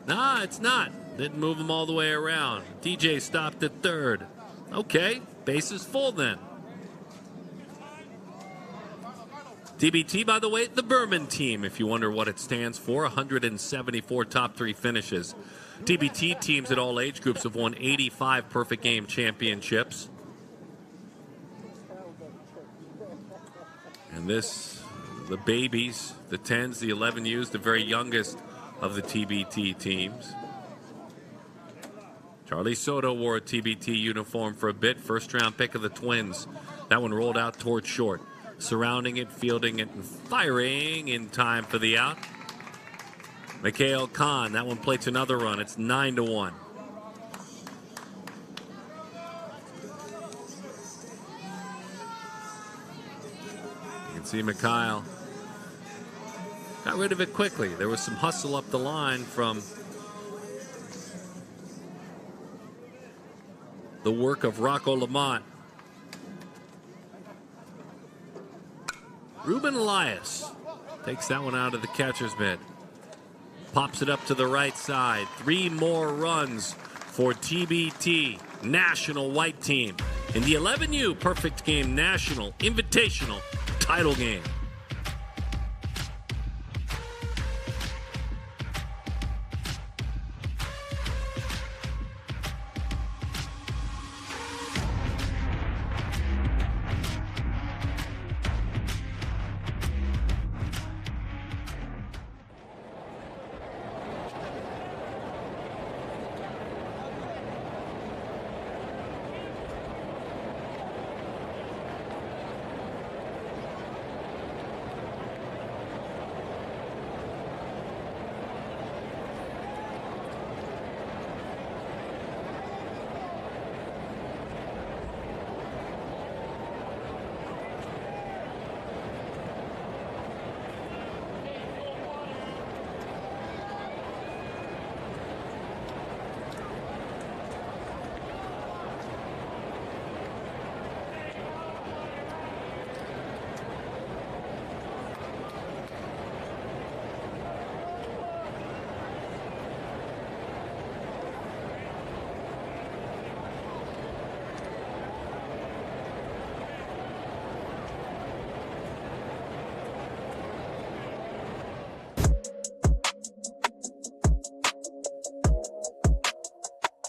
Nah, it's not. Didn't move him all the way around. DJ stopped at third. Okay, base is full then. TBT, by the way, the Berman team, if you wonder what it stands for. 174 top three finishes. TBT teams at all age groups have won 85 perfect game championships. And this, the babies, the 10s, the 11Us, the very youngest of the TBT teams. Charlie Soto wore a TBT uniform for a bit. First round pick of the Twins. That one rolled out towards short. Surrounding it, fielding it, and firing in time for the out. Mikhail Khan, that one plates another run. It's 9-1. You can see Mikhail got rid of it quickly. There was some hustle up the line from the work of Rocco Lamont. Ruben Elias takes that one out of the catcher's mitt. Pops it up to the right side. 3 more runs for TBT National White Team in the 11U Perfect Game National Invitational title game.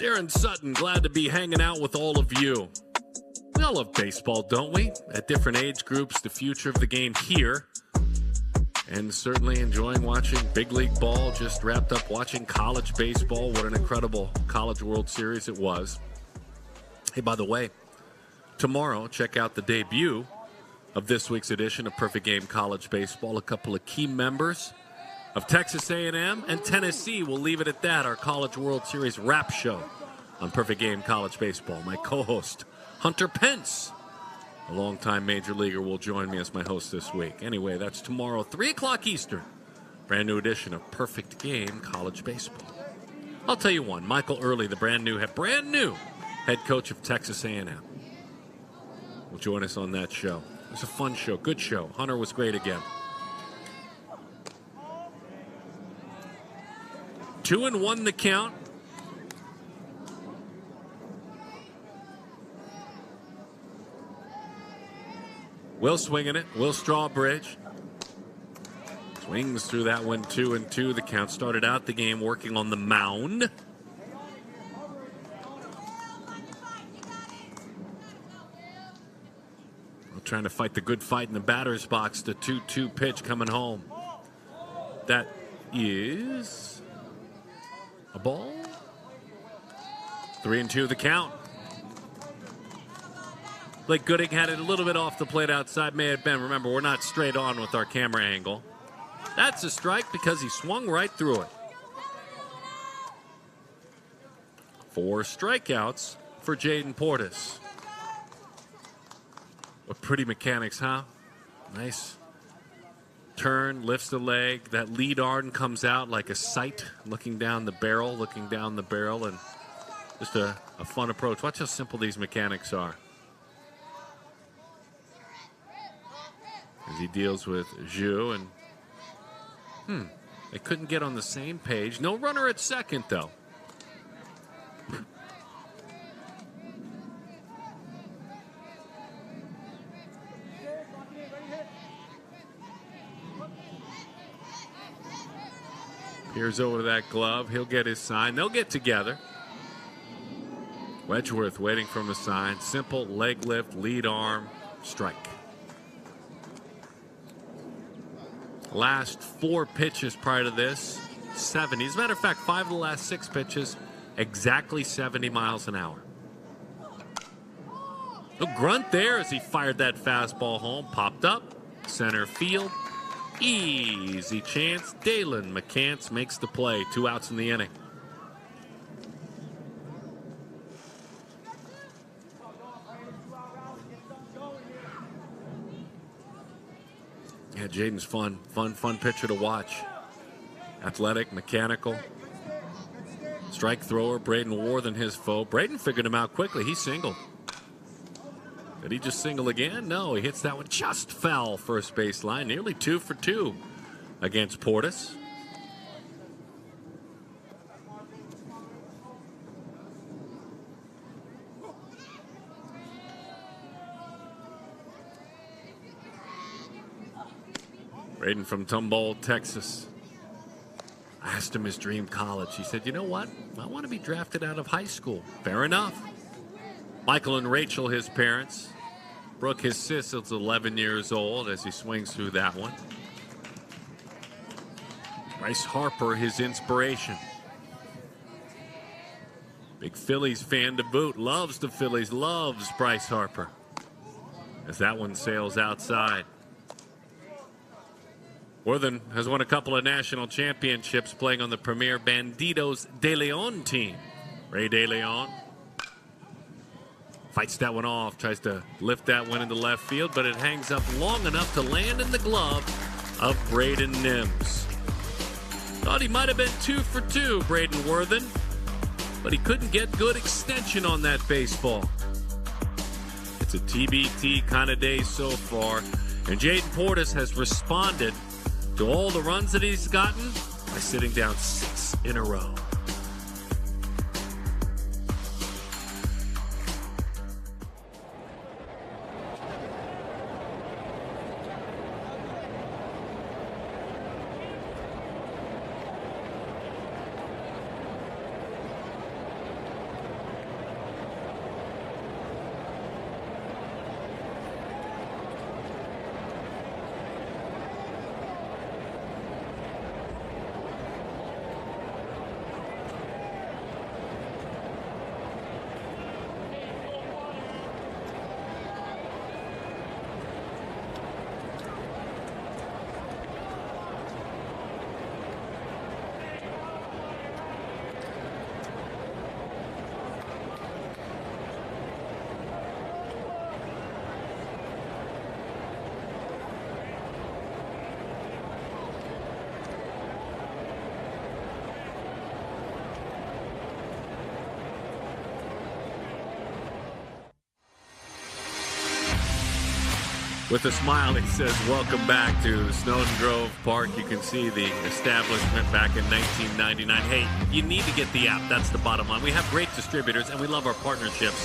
Darren Sutton, glad to be hanging out with all of you. We all love baseball, don't we? At different age groups, the future of the game here. And certainly enjoying watching big league ball. Just wrapped up watching college baseball. What an incredible College World Series it was. Hey, by the way, tomorrow, check out the debut of this week's edition of Perfect Game College Baseball. A couple of key members of Texas A&M and Tennessee. We'll leave it at that. Our College World Series wrap show on Perfect Game College Baseball. My co-host, Hunter Pence, a longtime major leaguer, will join me as my host this week. Anyway, that's tomorrow, 3 o'clock Eastern. Brand new edition of Perfect Game College Baseball. I'll tell you one, Michael Early, the brand new head coach of Texas A&M, will join us on that show. It was a fun show, good show. Hunter was great again. 2-1 the count. Will swinging it. Will Strawbridge swings through that one. 2-2. The count. Started out the game working on the mound. Trying to fight the good fight in the batter's box. The 2-2 pitch coming home. That is a ball. 3-2 the count. Blake Gooding had it a little bit off the plate outside. May have been. Remember, we're not straight on with our camera angle. That's a strike because he swung right through it. 4 strikeouts for Jaden Portis. What pretty mechanics, huh? Nice turn, lifts the leg. That lead arm comes out like a sight, looking down the barrel, and just a fun approach. Watch how simple these mechanics are. As he deals with Zhu, and they couldn't get on the same page. No runner at second, though. Here's over that glove. He'll get his sign. They'll get together. Wedgeworth waiting for him a sign. Simple leg lift, lead arm, strike. Last 4 pitches prior to this, 70. As a matter of fact, 5 of the last 6 pitches, exactly 70 miles an hour. A grunt there as he fired that fastball home. Popped up, center field. Easy chance. Dalen McCants makes the play. 2 outs in the inning. Yeah, Jaden's fun pitcher to watch. Athletic, mechanical. Strike thrower. Braden Warthen his foe. Braden figured him out quickly. He singled. Did he just single again? No, he hits that one just foul first baseline. Nearly 2 for 2 against Portis. Braden from Humboldt, Texas. I asked him his dream college. He said, you know what? I want to be drafted out of high school. Fair enough. Michael and Rachel, his parents. Brooke, his sis, is 11 years old as he swings through that one. Bryce Harper, his inspiration. Big Phillies fan to boot. Loves the Phillies. Loves Bryce Harper. As that one sails outside. Worthen has won a couple of national championships playing on the premier Bandidos de Leon team. Ray De Leon fights that one off, tries to lift that one into left field, but it hangs up long enough to land in the glove of Braden Nims. Thought he might have been 2 for 2, Braden Worthen, but he couldn't get good extension on that baseball. It's a TBT kind of day so far, and Jaden Portis has responded to all the runs that he's gotten by sitting down 6 in a row. With a smile, he says, welcome back to Snowden Grove Park. You can see the establishment back in 1999. Hey, you need to get the app. That's the bottom line. We have great distributors, and we love our partnerships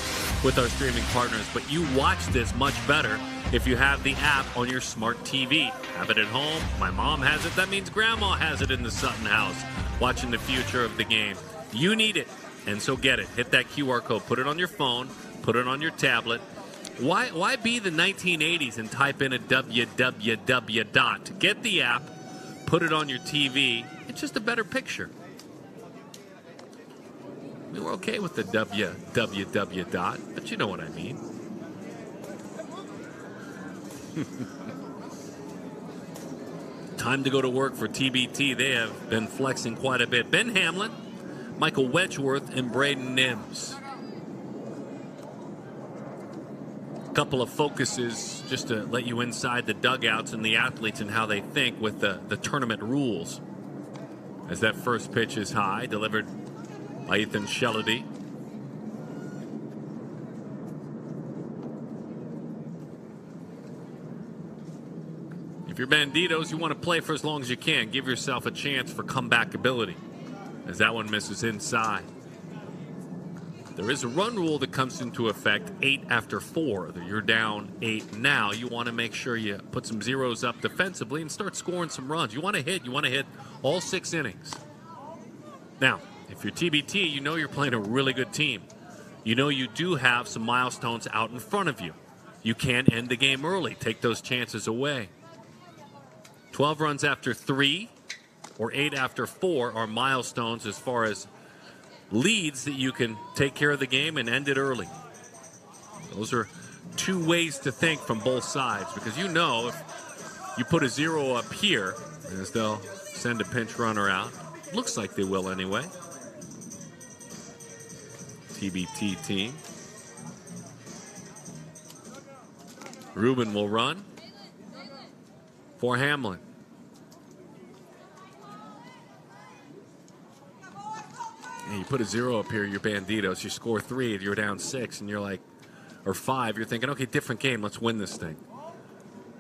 with our streaming partners. But you watch this much better if you have the app on your smart TV. Have it at home. My mom has it. That means Grandma has it in the Sutton house, watching the future of the game. You need it, and so get it. Hit that QR code. Put it on your phone. Put it on your tablet. Why be the 1980s and type in a www dot? Get the app, put it on your TV. It's just a better picture. We were okay with the www dot, but you know what I mean. Time to go to work for TBT. They have been flexing quite a bit. Ben Hamlin, Michael Wedgeworth, and Braden Nims. Couple of focuses just to let you inside the dugouts and the athletes and how they think with the tournament rules. As that first pitch is high, delivered by Ethan Shellady. If you're Banditos, you want to play for as long as you can. Give yourself a chance for comeback ability. As that one misses inside. There is a run rule that comes into effect 8 after 4. You're down 8 now. You want to make sure you put some zeros up defensively and start scoring some runs. You want to hit all 6 innings. Now, if you're TBT, you know you're playing a really good team. You know you do have some milestones out in front of you. You can end the game early. Take those chances away. 12 runs after 3 or 8 after 4 are milestones as far as leads that you can take care of the game and end it early. Those are 2 ways to think from both sides, because you know if you put a 0 up here, as they'll send a pinch runner out. Looks like they will anyway. TBT team. Ruben will run for Hamlin. And you put a 0 up here, you're Banditos. You score 3, you're down 6, and you're like, or 5, you're thinking, okay, different game, let's win this thing.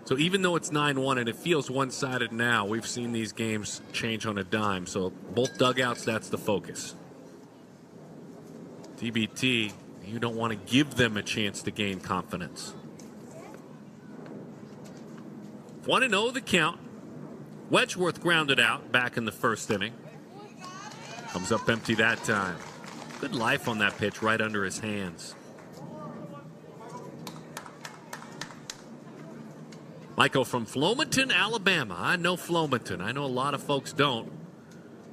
So even though it's 9-1 and it feels one-sided now, we've seen these games change on a dime. So both dugouts, that's the focus. TBT, you don't want to give them a chance to gain confidence. 1-0 the count. Wedgeworth grounded out back in the first inning. Comes up empty that time. Good life on that pitch right under his hands. Michael from Flomaton, Alabama. I know Flomaton. I know a lot of folks don't.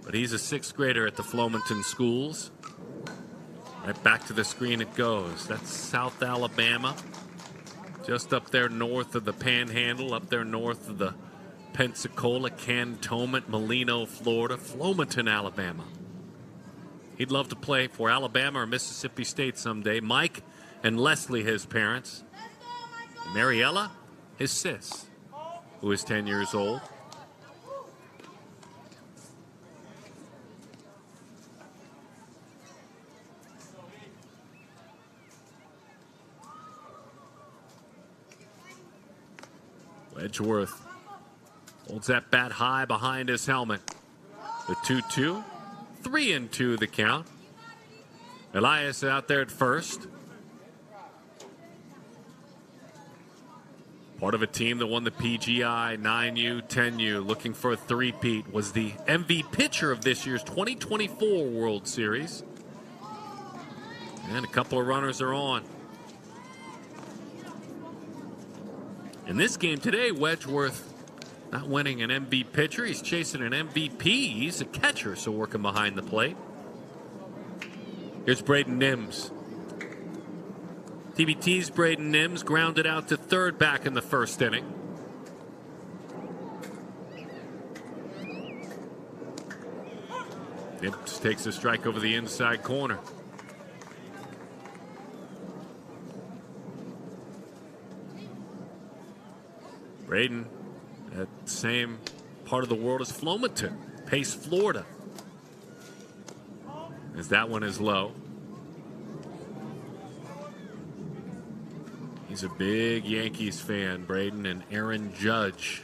But he's a 6th grader at the Flomaton schools. Right back to the screen it goes. That's South Alabama. Just up there north of the Panhandle. Up there north of the Pensacola, Cantonment, Molino, Florida. Flomaton, Alabama. He'd love to play for Alabama or Mississippi State someday. Mike and Leslie, his parents. Mariella, his sis, who is 10 years old. Wedgeworth holds that bat high behind his helmet. The 2-2. 3-2 the count. Elias out there at first. Part of a team that won the PGI 9U, 10U, looking for a three-peat, was the MVP pitcher of this year's 2024 World Series. And a couple of runners are on. In this game today, Wedgeworth not winning an MVP pitcher. He's chasing an MVP. He's a catcher, so working behind the plate. Here's Braden Nims. TBT's Braden Nims grounded out to third back in the first inning. Nims takes a strike over the inside corner. Braden, that same part of the world as Flomaton, Pace, Florida. As that one is low. He's a big Yankees fan, Braden, and Aaron Judge.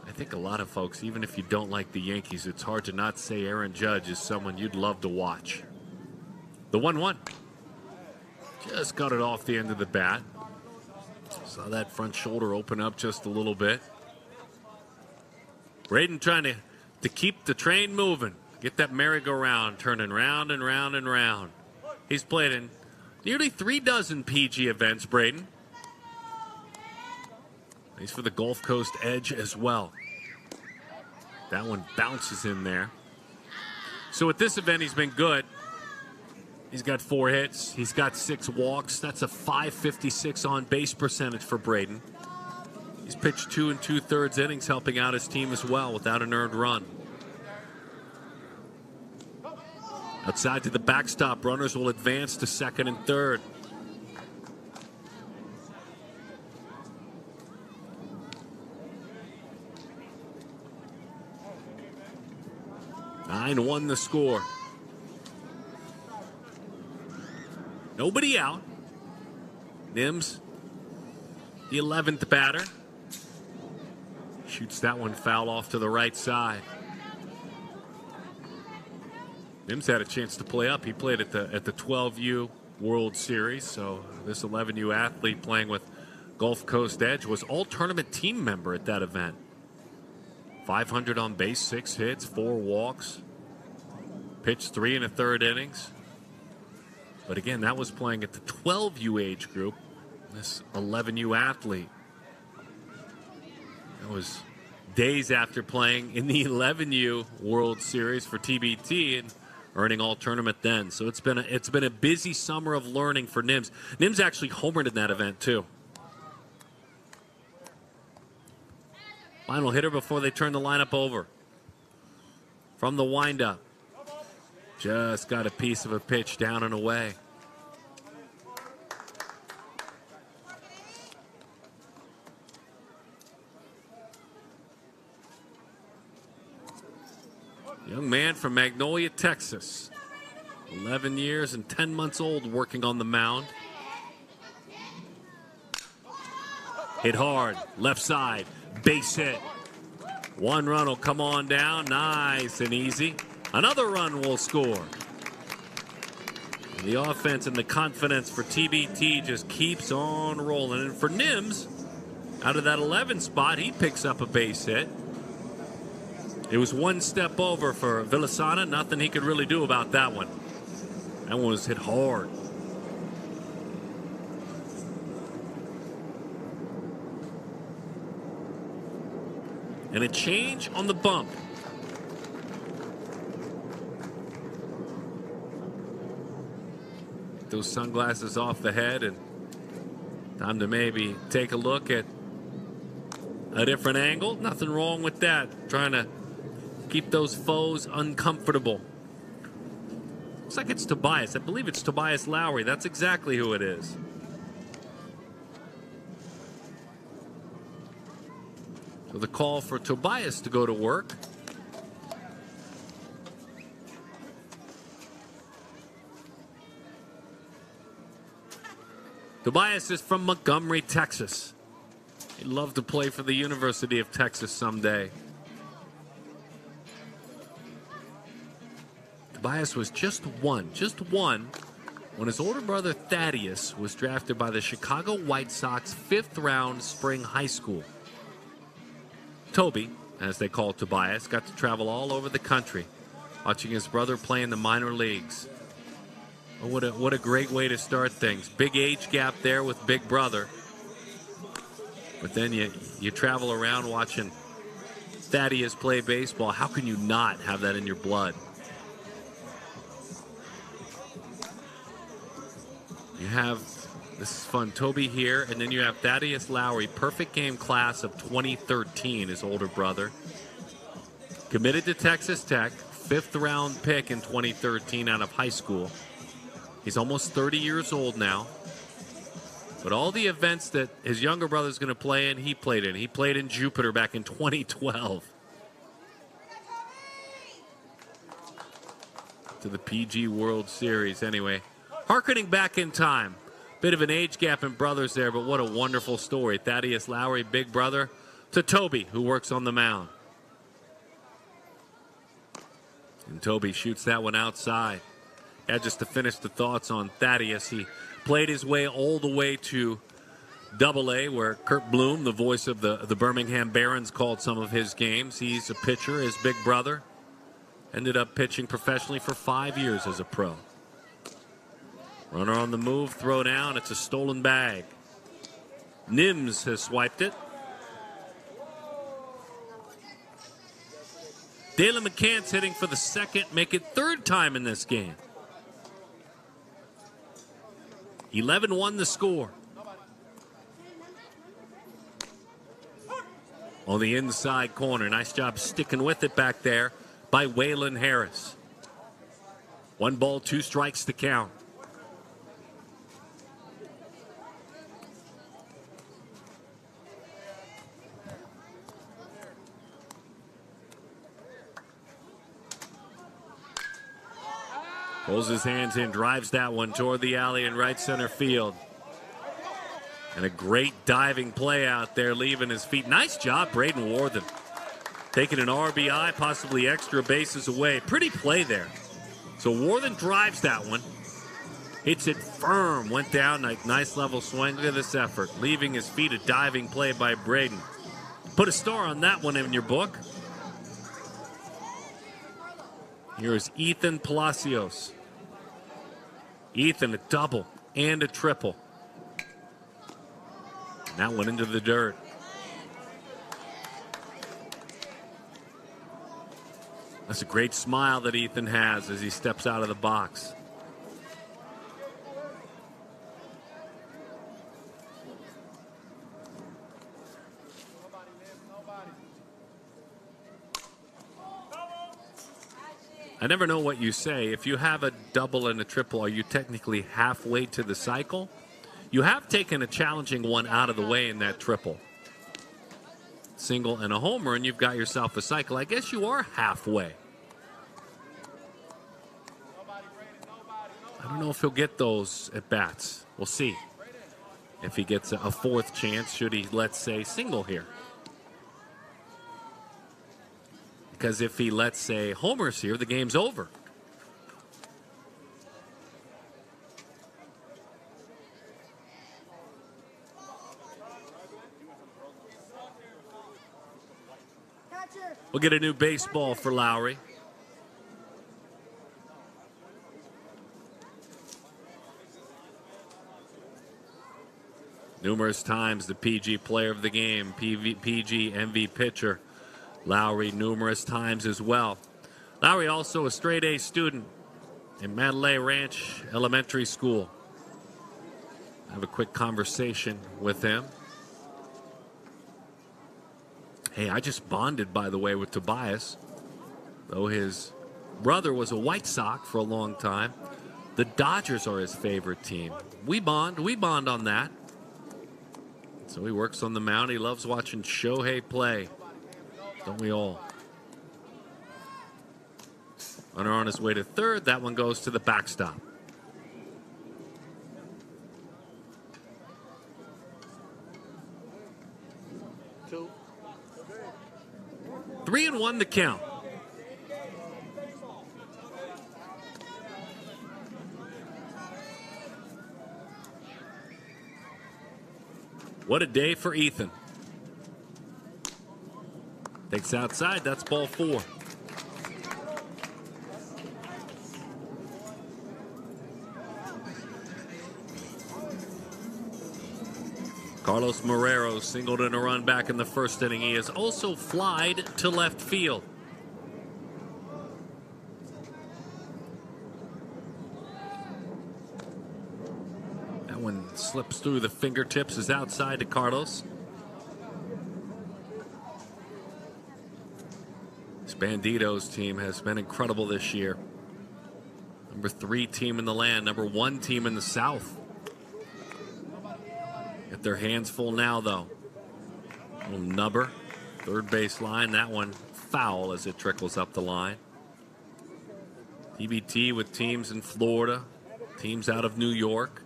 I think a lot of folks, even if you don't like the Yankees, it's hard to not say Aaron Judge is someone you'd love to watch. The 1-1. Just got it off the end of the bat. Saw that front shoulder open up just a little bit. Braden trying to keep the train moving. Get that merry-go-round turning round and round and round. He's played in nearly 36 PG events, Braden. He's for the Gulf Coast Edge as well. That one bounces in there. So at this event, he's been good. He's got 4 hits. He's got 6 walks. That's a .556 on-base percentage for Braden. He's pitched 2 2/3 innings, helping out his team as well without an earned run. Outside to the backstop, runners will advance to second and third. (9-1) the score. Nobody out. Nims, the 11th batter. Shoots that one foul off to the right side. Nims had a chance to play up. He played at the 12U World Series. So this 11U athlete playing with Gulf Coast Edge was all-tournament team member at that event. 500 on base, 6 hits, 4 walks. Pitched 3 1/3 innings. But again, that was playing at the 12U age group. This 11U athlete. That was days after playing in the 11U World Series for TBT and earning all tournament then. So it's been a busy summer of learning for Nims. Nims actually homered in that event too. Final hitter before they turn the lineup over. From the windup. Just got a piece of a pitch down and away. Young man from Magnolia, Texas. 11 years and 10 months old working on the mound. Hit hard, left side, base hit. 1 run will come on down, nice and easy. Another run will score. And the offense and the confidence for TBT just keeps on rolling. And for Nims, out of that 11 spot, he picks up a base hit. It was 1 step over for Villasana. Nothing he could really do about that one. That one was hit hard. And a change on the bump. Those sunglasses off the head and time to maybe take a look at a different angle. Nothing wrong with that. Trying to keep those foes uncomfortable. Looks like it's Tobias. I believe it's Tobias Lowry. That's exactly who it is. So the call for Tobias to go to work. Tobias is from Montgomery, Texas. He'd love to play for the University of Texas someday. Tobias was just one when his older brother Thaddeus was drafted by the Chicago White Sox 5th round spring high school. Toby, as they call Tobias, got to travel all over the country, watching his brother play in the minor leagues. Oh, what a great way to start things. Big age gap there with big brother. But then you travel around watching Thaddeus play baseball. How can you not have that in your blood? You have, this is fun, Toby here, and then you have Thaddeus Lowry, perfect game class of 2013, his older brother. Committed to Texas Tech, 5th round pick in 2013 out of high school. He's almost 30 years old now. But all the events that his younger brother's going to play in, he played in. He played in Jupiter back in 2012. To the PG World Series anyway. Harkening back in time, Bit of an age gap in brothers there, but what a wonderful story. Thaddeus Lowry, big brother to Toby, who works on the mound. And Toby shoots that one outside. Yeah, just to finish the thoughts on Thaddeus, he played his way all the way to Double-A, where Kurt Bloom, the voice of the Birmingham Barons, called some of his games. He's a pitcher, his big brother. Ended up pitching professionally for 5 years as a pro. Runner on the move, throw down. It's a stolen bag. Nims has swiped it. Dalen McCann's hitting for the second, make it third time in this game. 11-1 the score. On the inside corner, nice job sticking with it back there by Waylon Harris. 1 ball, 2 strikes to count. Pulls his hands in, drives that one toward the alley in right center field. And a great diving play out there, leaving his feet. Nice job, Braden Worthen. Taking an RBI, possibly extra bases away. Pretty play there. So Worthen drives that one. Hits it firm, went down, nice level swing. Look at this effort, leaving his feet, a diving play by Braden. Put a star on that one in your book. Here is Ethan Palacios. Ethan, a double and a triple. That went into the dirt. That's a great smile that Ethan has as he steps out of the box. I never know what you say. If you have a double and a triple, are you technically halfway to the cycle? You have taken a challenging one out of the way in that triple. Single and a homer, and you've got yourself a cycle. I guess you are halfway. I don't know if he'll get those at bats. We'll see if he gets a fourth chance, should he, let's say, single here. Because if he, let's say, homers here, the game's over. We'll get a new baseball for Lowry. Numerous times the PG player of the game, PG MV pitcher. Lowry numerous times as well. Lowry also a straight A student in Mandalay Ranch Elementary School. I have a quick conversation with him. Hey, I just bonded, by the way, with Tobias. Though his brother was a White Sox for a long time. The Dodgers are his favorite team. We bond on that. So he works on the mound. He loves watching Shohei play. Don't we all? Runner on his way to third. That one goes to the backstop.
Two.
3-1 the count. What a day for Ethan. Takes outside, that's ball 4. Carlos Marrero singled in a run back in the first inning. He has also flied to left field. That one slips through the fingertips, is outside to Carlos. Banditos team has been incredible this year. Number 3 team in the land, number 1 team in the South. Get their hands full now, though. Little nubber, third base line. That one foul as it trickles up the line. TBT with teams in Florida, teams out of New York.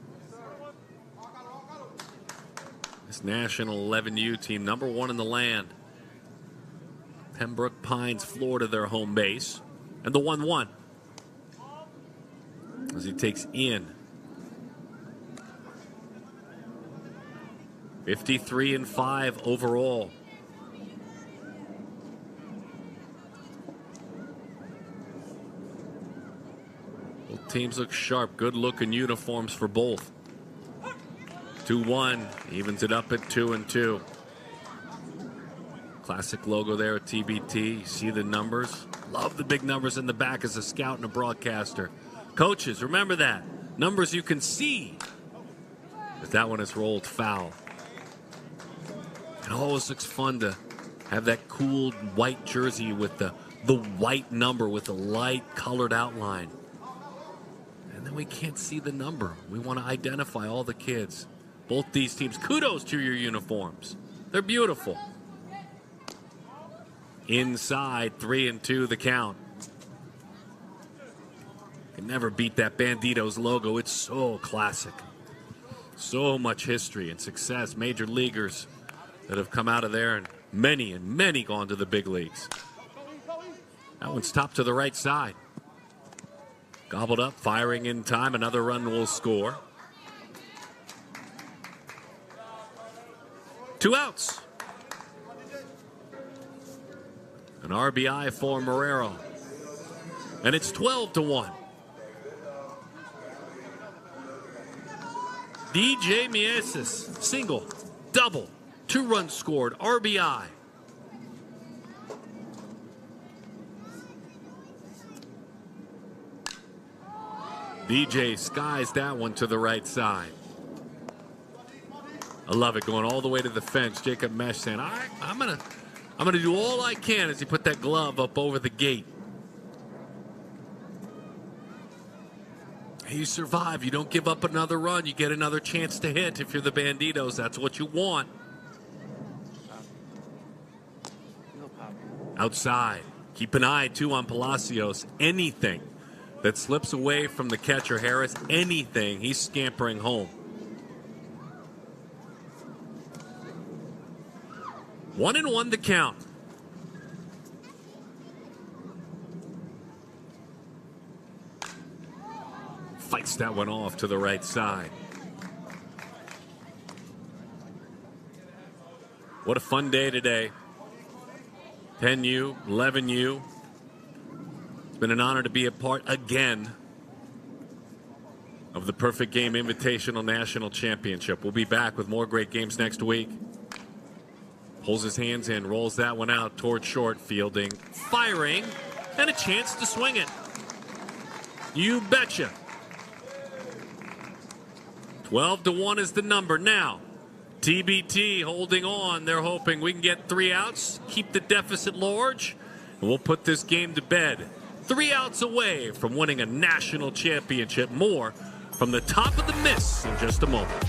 This National 11U team, #1 in the land. Pembroke Pines, Florida, their home base. And the 1-1 as he takes Ian. 53-5 overall. Both teams look sharp. Good looking uniforms for both. 2-1 evens it up at 2-2. Classic logo there at TBT. You see the numbers. Love the big numbers in the back as a scout and a broadcaster. Coaches, remember that. Numbers you can see. But that one is rolled foul. It always looks fun to have that cool white jersey with the white number with the light colored outline. And then we can't see the number. We want to identify all the kids. Both these teams, kudos to your uniforms. They're beautiful. Inside, 3-2 the count. Can never beat that Banditos logo. It's so classic. So much history and success. Major leaguers that have come out of there, and many gone to the big leagues. That one's topped to the right side. Gobbled up, firing in time. Another run will score. 2 outs. An RBI for Marrero. And it's 12-1. DJ Mieses, single, double, 2 runs scored, RBI. DJ skies that one to the right side. I love it, going all the way to the fence. Jacob Mesh saying, all right, I'm gonna do all I can as he put that glove up over the gate. You survive. You don't give up another run. You get another chance to hit. If you're the Banditos, that's what you want. Outside. Keep an eye, too, on Palacios. Anything that slips away from the catcher, Harris, anything, he's scampering home. 1-1 the count. Fights that one off to the right side. What a fun day today. 10U, 11U. It's been an honor to be a part again of the Perfect Game Invitational National Championship. We'll be back with more great games next week. Pulls his hands in, rolls that one out towards short, fielding, firing, and a chance to swing it. You betcha. 12-1 is the number. Now, TBT holding on. They're hoping we can get 3 outs, keep the deficit large, and we'll put this game to bed. 3 outs away from winning a national championship. More from the top of the miss in just a moment.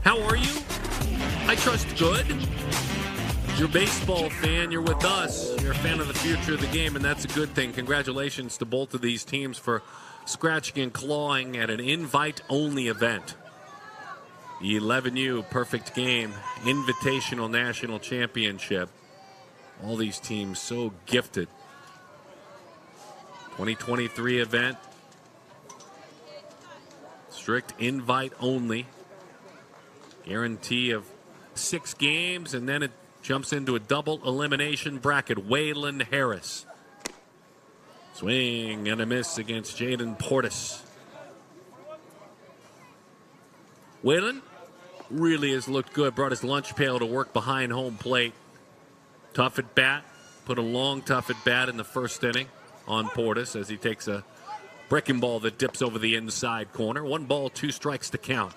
How are you? I trust good. You're a baseball fan. You're with us. You're a fan of the future of the game, and that's a good thing. Congratulations to both of these teams for scratching and clawing at an invite-only event. The 11U Perfect Game Invitational National Championship. All these teams so gifted. 2023 event. Strict invite only. Guarantee of 6 games, and then it jumps into a double elimination bracket. Waylon Harris. Swing and a miss against Jaden Portis. Waylon really has looked good. Brought his lunch pail to work behind home plate. Tough at bat. Put a long tough at bat in the first inning on Portis as he takes a breaking ball that dips over the inside corner. 1 ball, 2 strikes to count.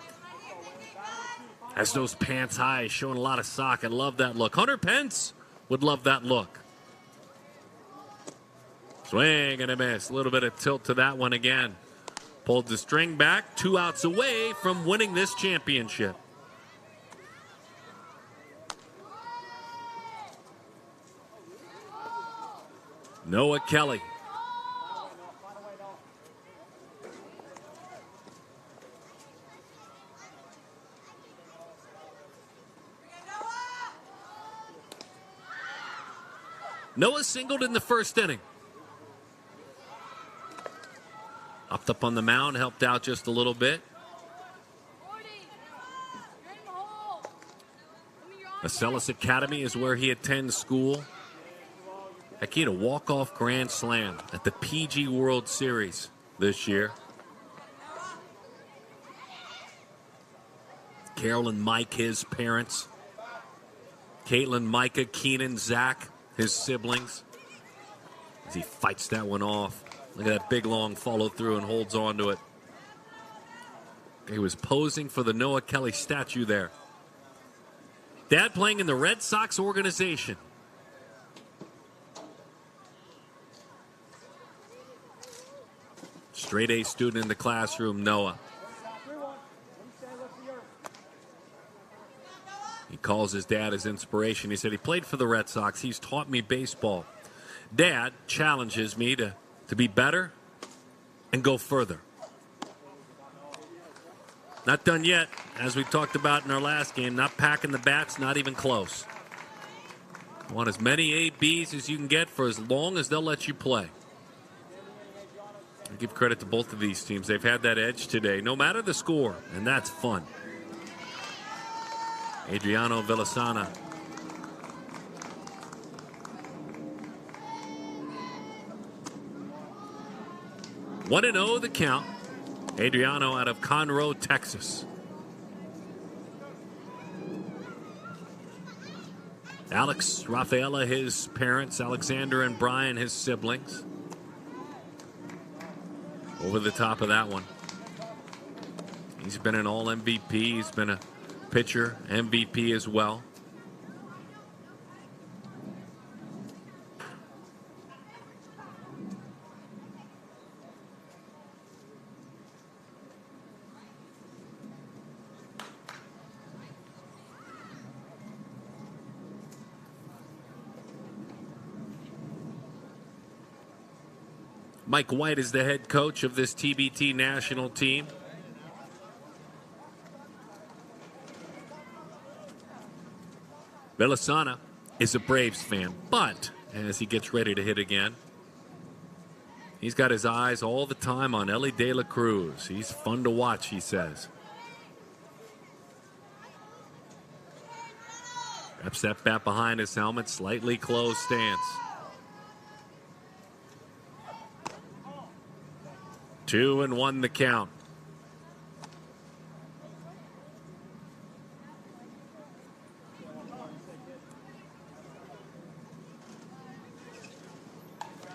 Has those pants high, showing a lot of sock. I love that look. Hunter Pence would love that look. Swing and a miss. A little bit of tilt to that one again. Pulled the string back. 2 outs away from winning this championship. Noah Kelly. Noah singled in the first inning. Upped up on the mound, helped out just a little bit. Acellus Academy is where he attends school. Heck, he had a walk-off grand slam at the PG World Series this year. Carol and Mike, his parents. Caitlin, Micah, Keenan, Zach, his siblings. As he fights that one off. Look at that big, long follow-through and holds on to it. He was posing for the Noah Kelly statue there. Dad playing in the Red Sox organization. Straight A student in the classroom, Noah. He calls his dad his inspiration. He said, he played for the Red Sox. He's taught me baseball. Dad challenges me to be better and go further. Not done yet, as we talked about in our last game. Not packing the bats, not even close. Want as many ABs as you can get for as long as they'll let you play. I give credit to both of these teams. They've had that edge today, no matter the score, and that's fun. Adriano Villasana. One 1-0 the count. Adriano out of Conroe, Texas. Alex, Rafaela, his parents. Alexander and Brian, his siblings. Over the top of that one. He's been an all-MVP. He's been a pitcher, MVP as well. Mike White is the head coach of this TBT national team. Villasana is a Braves fan, but as he gets ready to hit again, he's got his eyes all the time on Ellie De La Cruz. He's fun to watch, he says. Wraps that bat behind his helmet, slightly closed stance. 2-1 the count.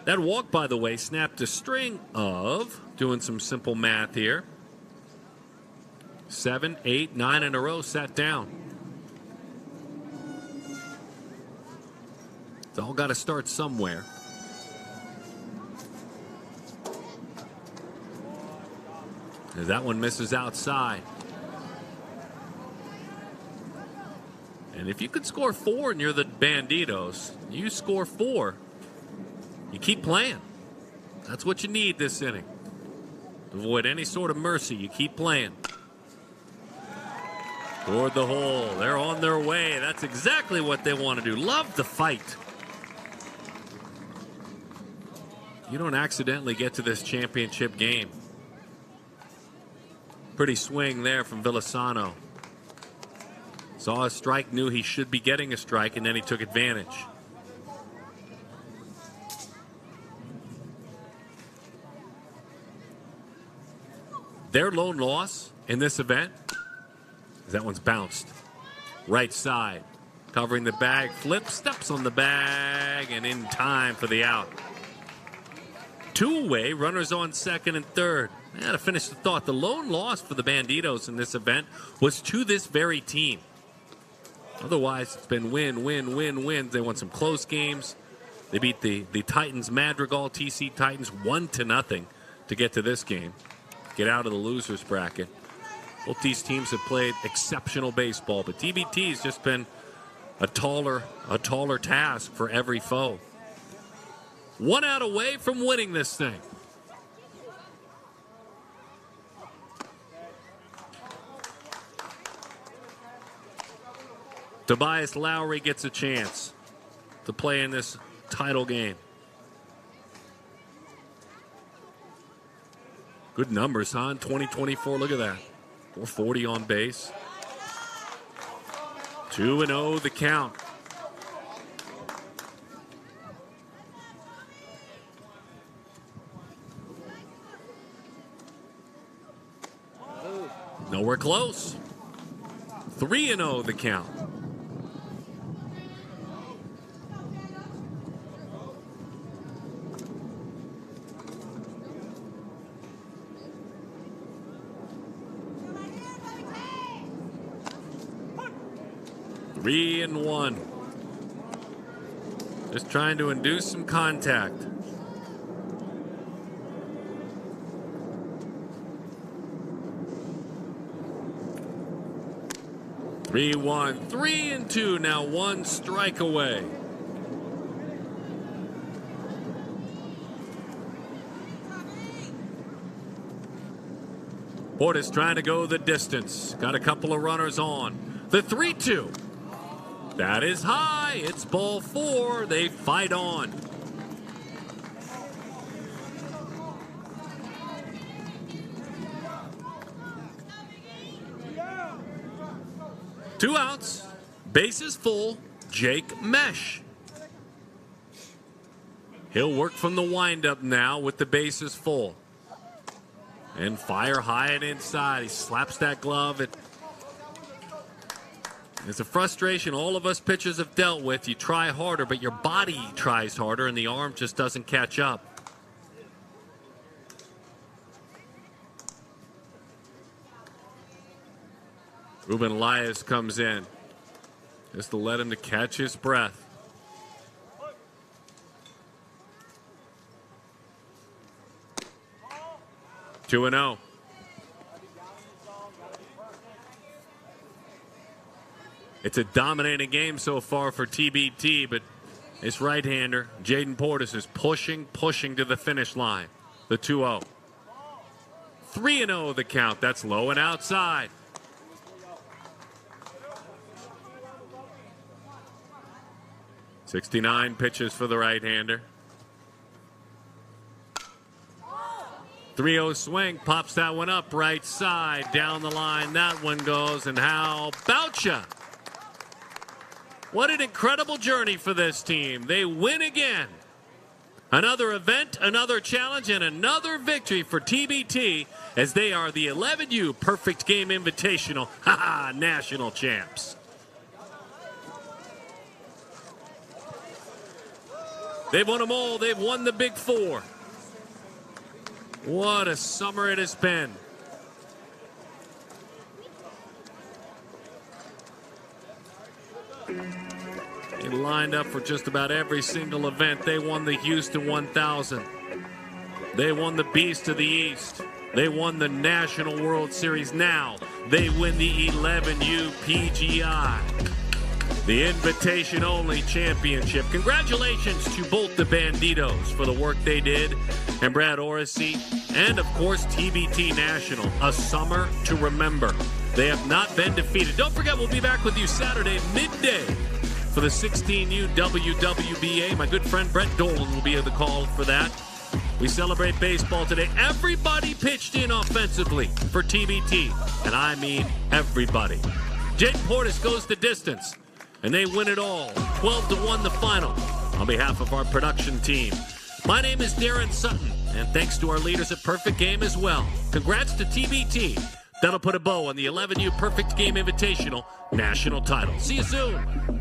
That walk, by the way, snapped a string of, doing some simple math here, 7, 8, 9 in a row sat down. It's all got to start somewhere. As that one misses outside. And if you could score 4 and you're the Banditos, you score 4, you keep playing. That's what you need this inning. To avoid any sort of mercy, you keep playing. Toward the hole. They're on their way. That's exactly what they want to do. Love the fight you don't accidentally get to this championship game. Pretty swing there from Villasano. Saw a strike, knew he should be getting a strike, and then he took advantage. Their lone loss in this event, that one's bounced. Right side, covering the bag, flip, steps on the bag, and in time for the out. Two away, runners on second and third. To finish the thought, the lone loss for the Banditos in this event was to this very team. Otherwise, it's been win, win, win, win. They won some close games. They beat the Titans, Madrigal, TC Titans 1-0 to get to this game. Get out of the losers bracket. Both these teams have played exceptional baseball, but TBT has just been a taller task for every foe. One out away from winning this thing. Tobias Lowry gets a chance to play in this title game. Good numbers, huh? In 2024, look at that. 440 on base. 2-0 the count. Nowhere close. 3-0 the count. Three and one. Just trying to induce some contact. Three, 1, 3 and 2. Now one strike away. Portis trying to go the distance. Got a couple of runners on. The 3-2. That is high. It's ball 4. They fight on. Two outs. Bases full. Jake Mesh. He'll work from the windup now with the bases full. And fire high and inside. He slaps that glove. It's a frustration all of us pitchers have dealt with. You try harder, but your body tries harder, and the arm just doesn't catch up. Ruben Elias comes in just to let him to catch his breath. Two and 0. It's a dominating game so far for TBT, but his right-hander, Jaden Portis, is pushing to the finish line. The 2-0. 3-0 the count. That's low and outside. .69 pitches for the right-hander. 3-0 swing, pops that one up right side, down the line. That one goes, and how about ya? What an incredible journey for this team. They win again. Another event, another challenge, and another victory for TBT as they are the 11U Perfect Game Invitational national champs. They've won them all. They've won the Big Four. What a summer it has been. They lined up for just about every single event. They won the Houston 1000. They won the Beast of the East. They won the National World Series. Now they win the 11U PGI, the invitation-only championship. Congratulations to both the Banditos for the work they did, and Brad Orsi, and of course TBT National, a summer to remember. They have not been defeated. Don't forget, we'll be back with you Saturday midday for the 16U WWBA. My good friend Brett Dolan will be at the call for that. We celebrate baseball today. Everybody pitched in offensively for TBT, and I mean everybody. Jake Portis goes the distance, and they win it all. 12-1 the final. On behalf of our production team, my name is Darren Sutton, and thanks to our leaders at Perfect Game as well. Congrats to TBT. That'll put a bow on the 11U Perfect Game Invitational national title. See you soon.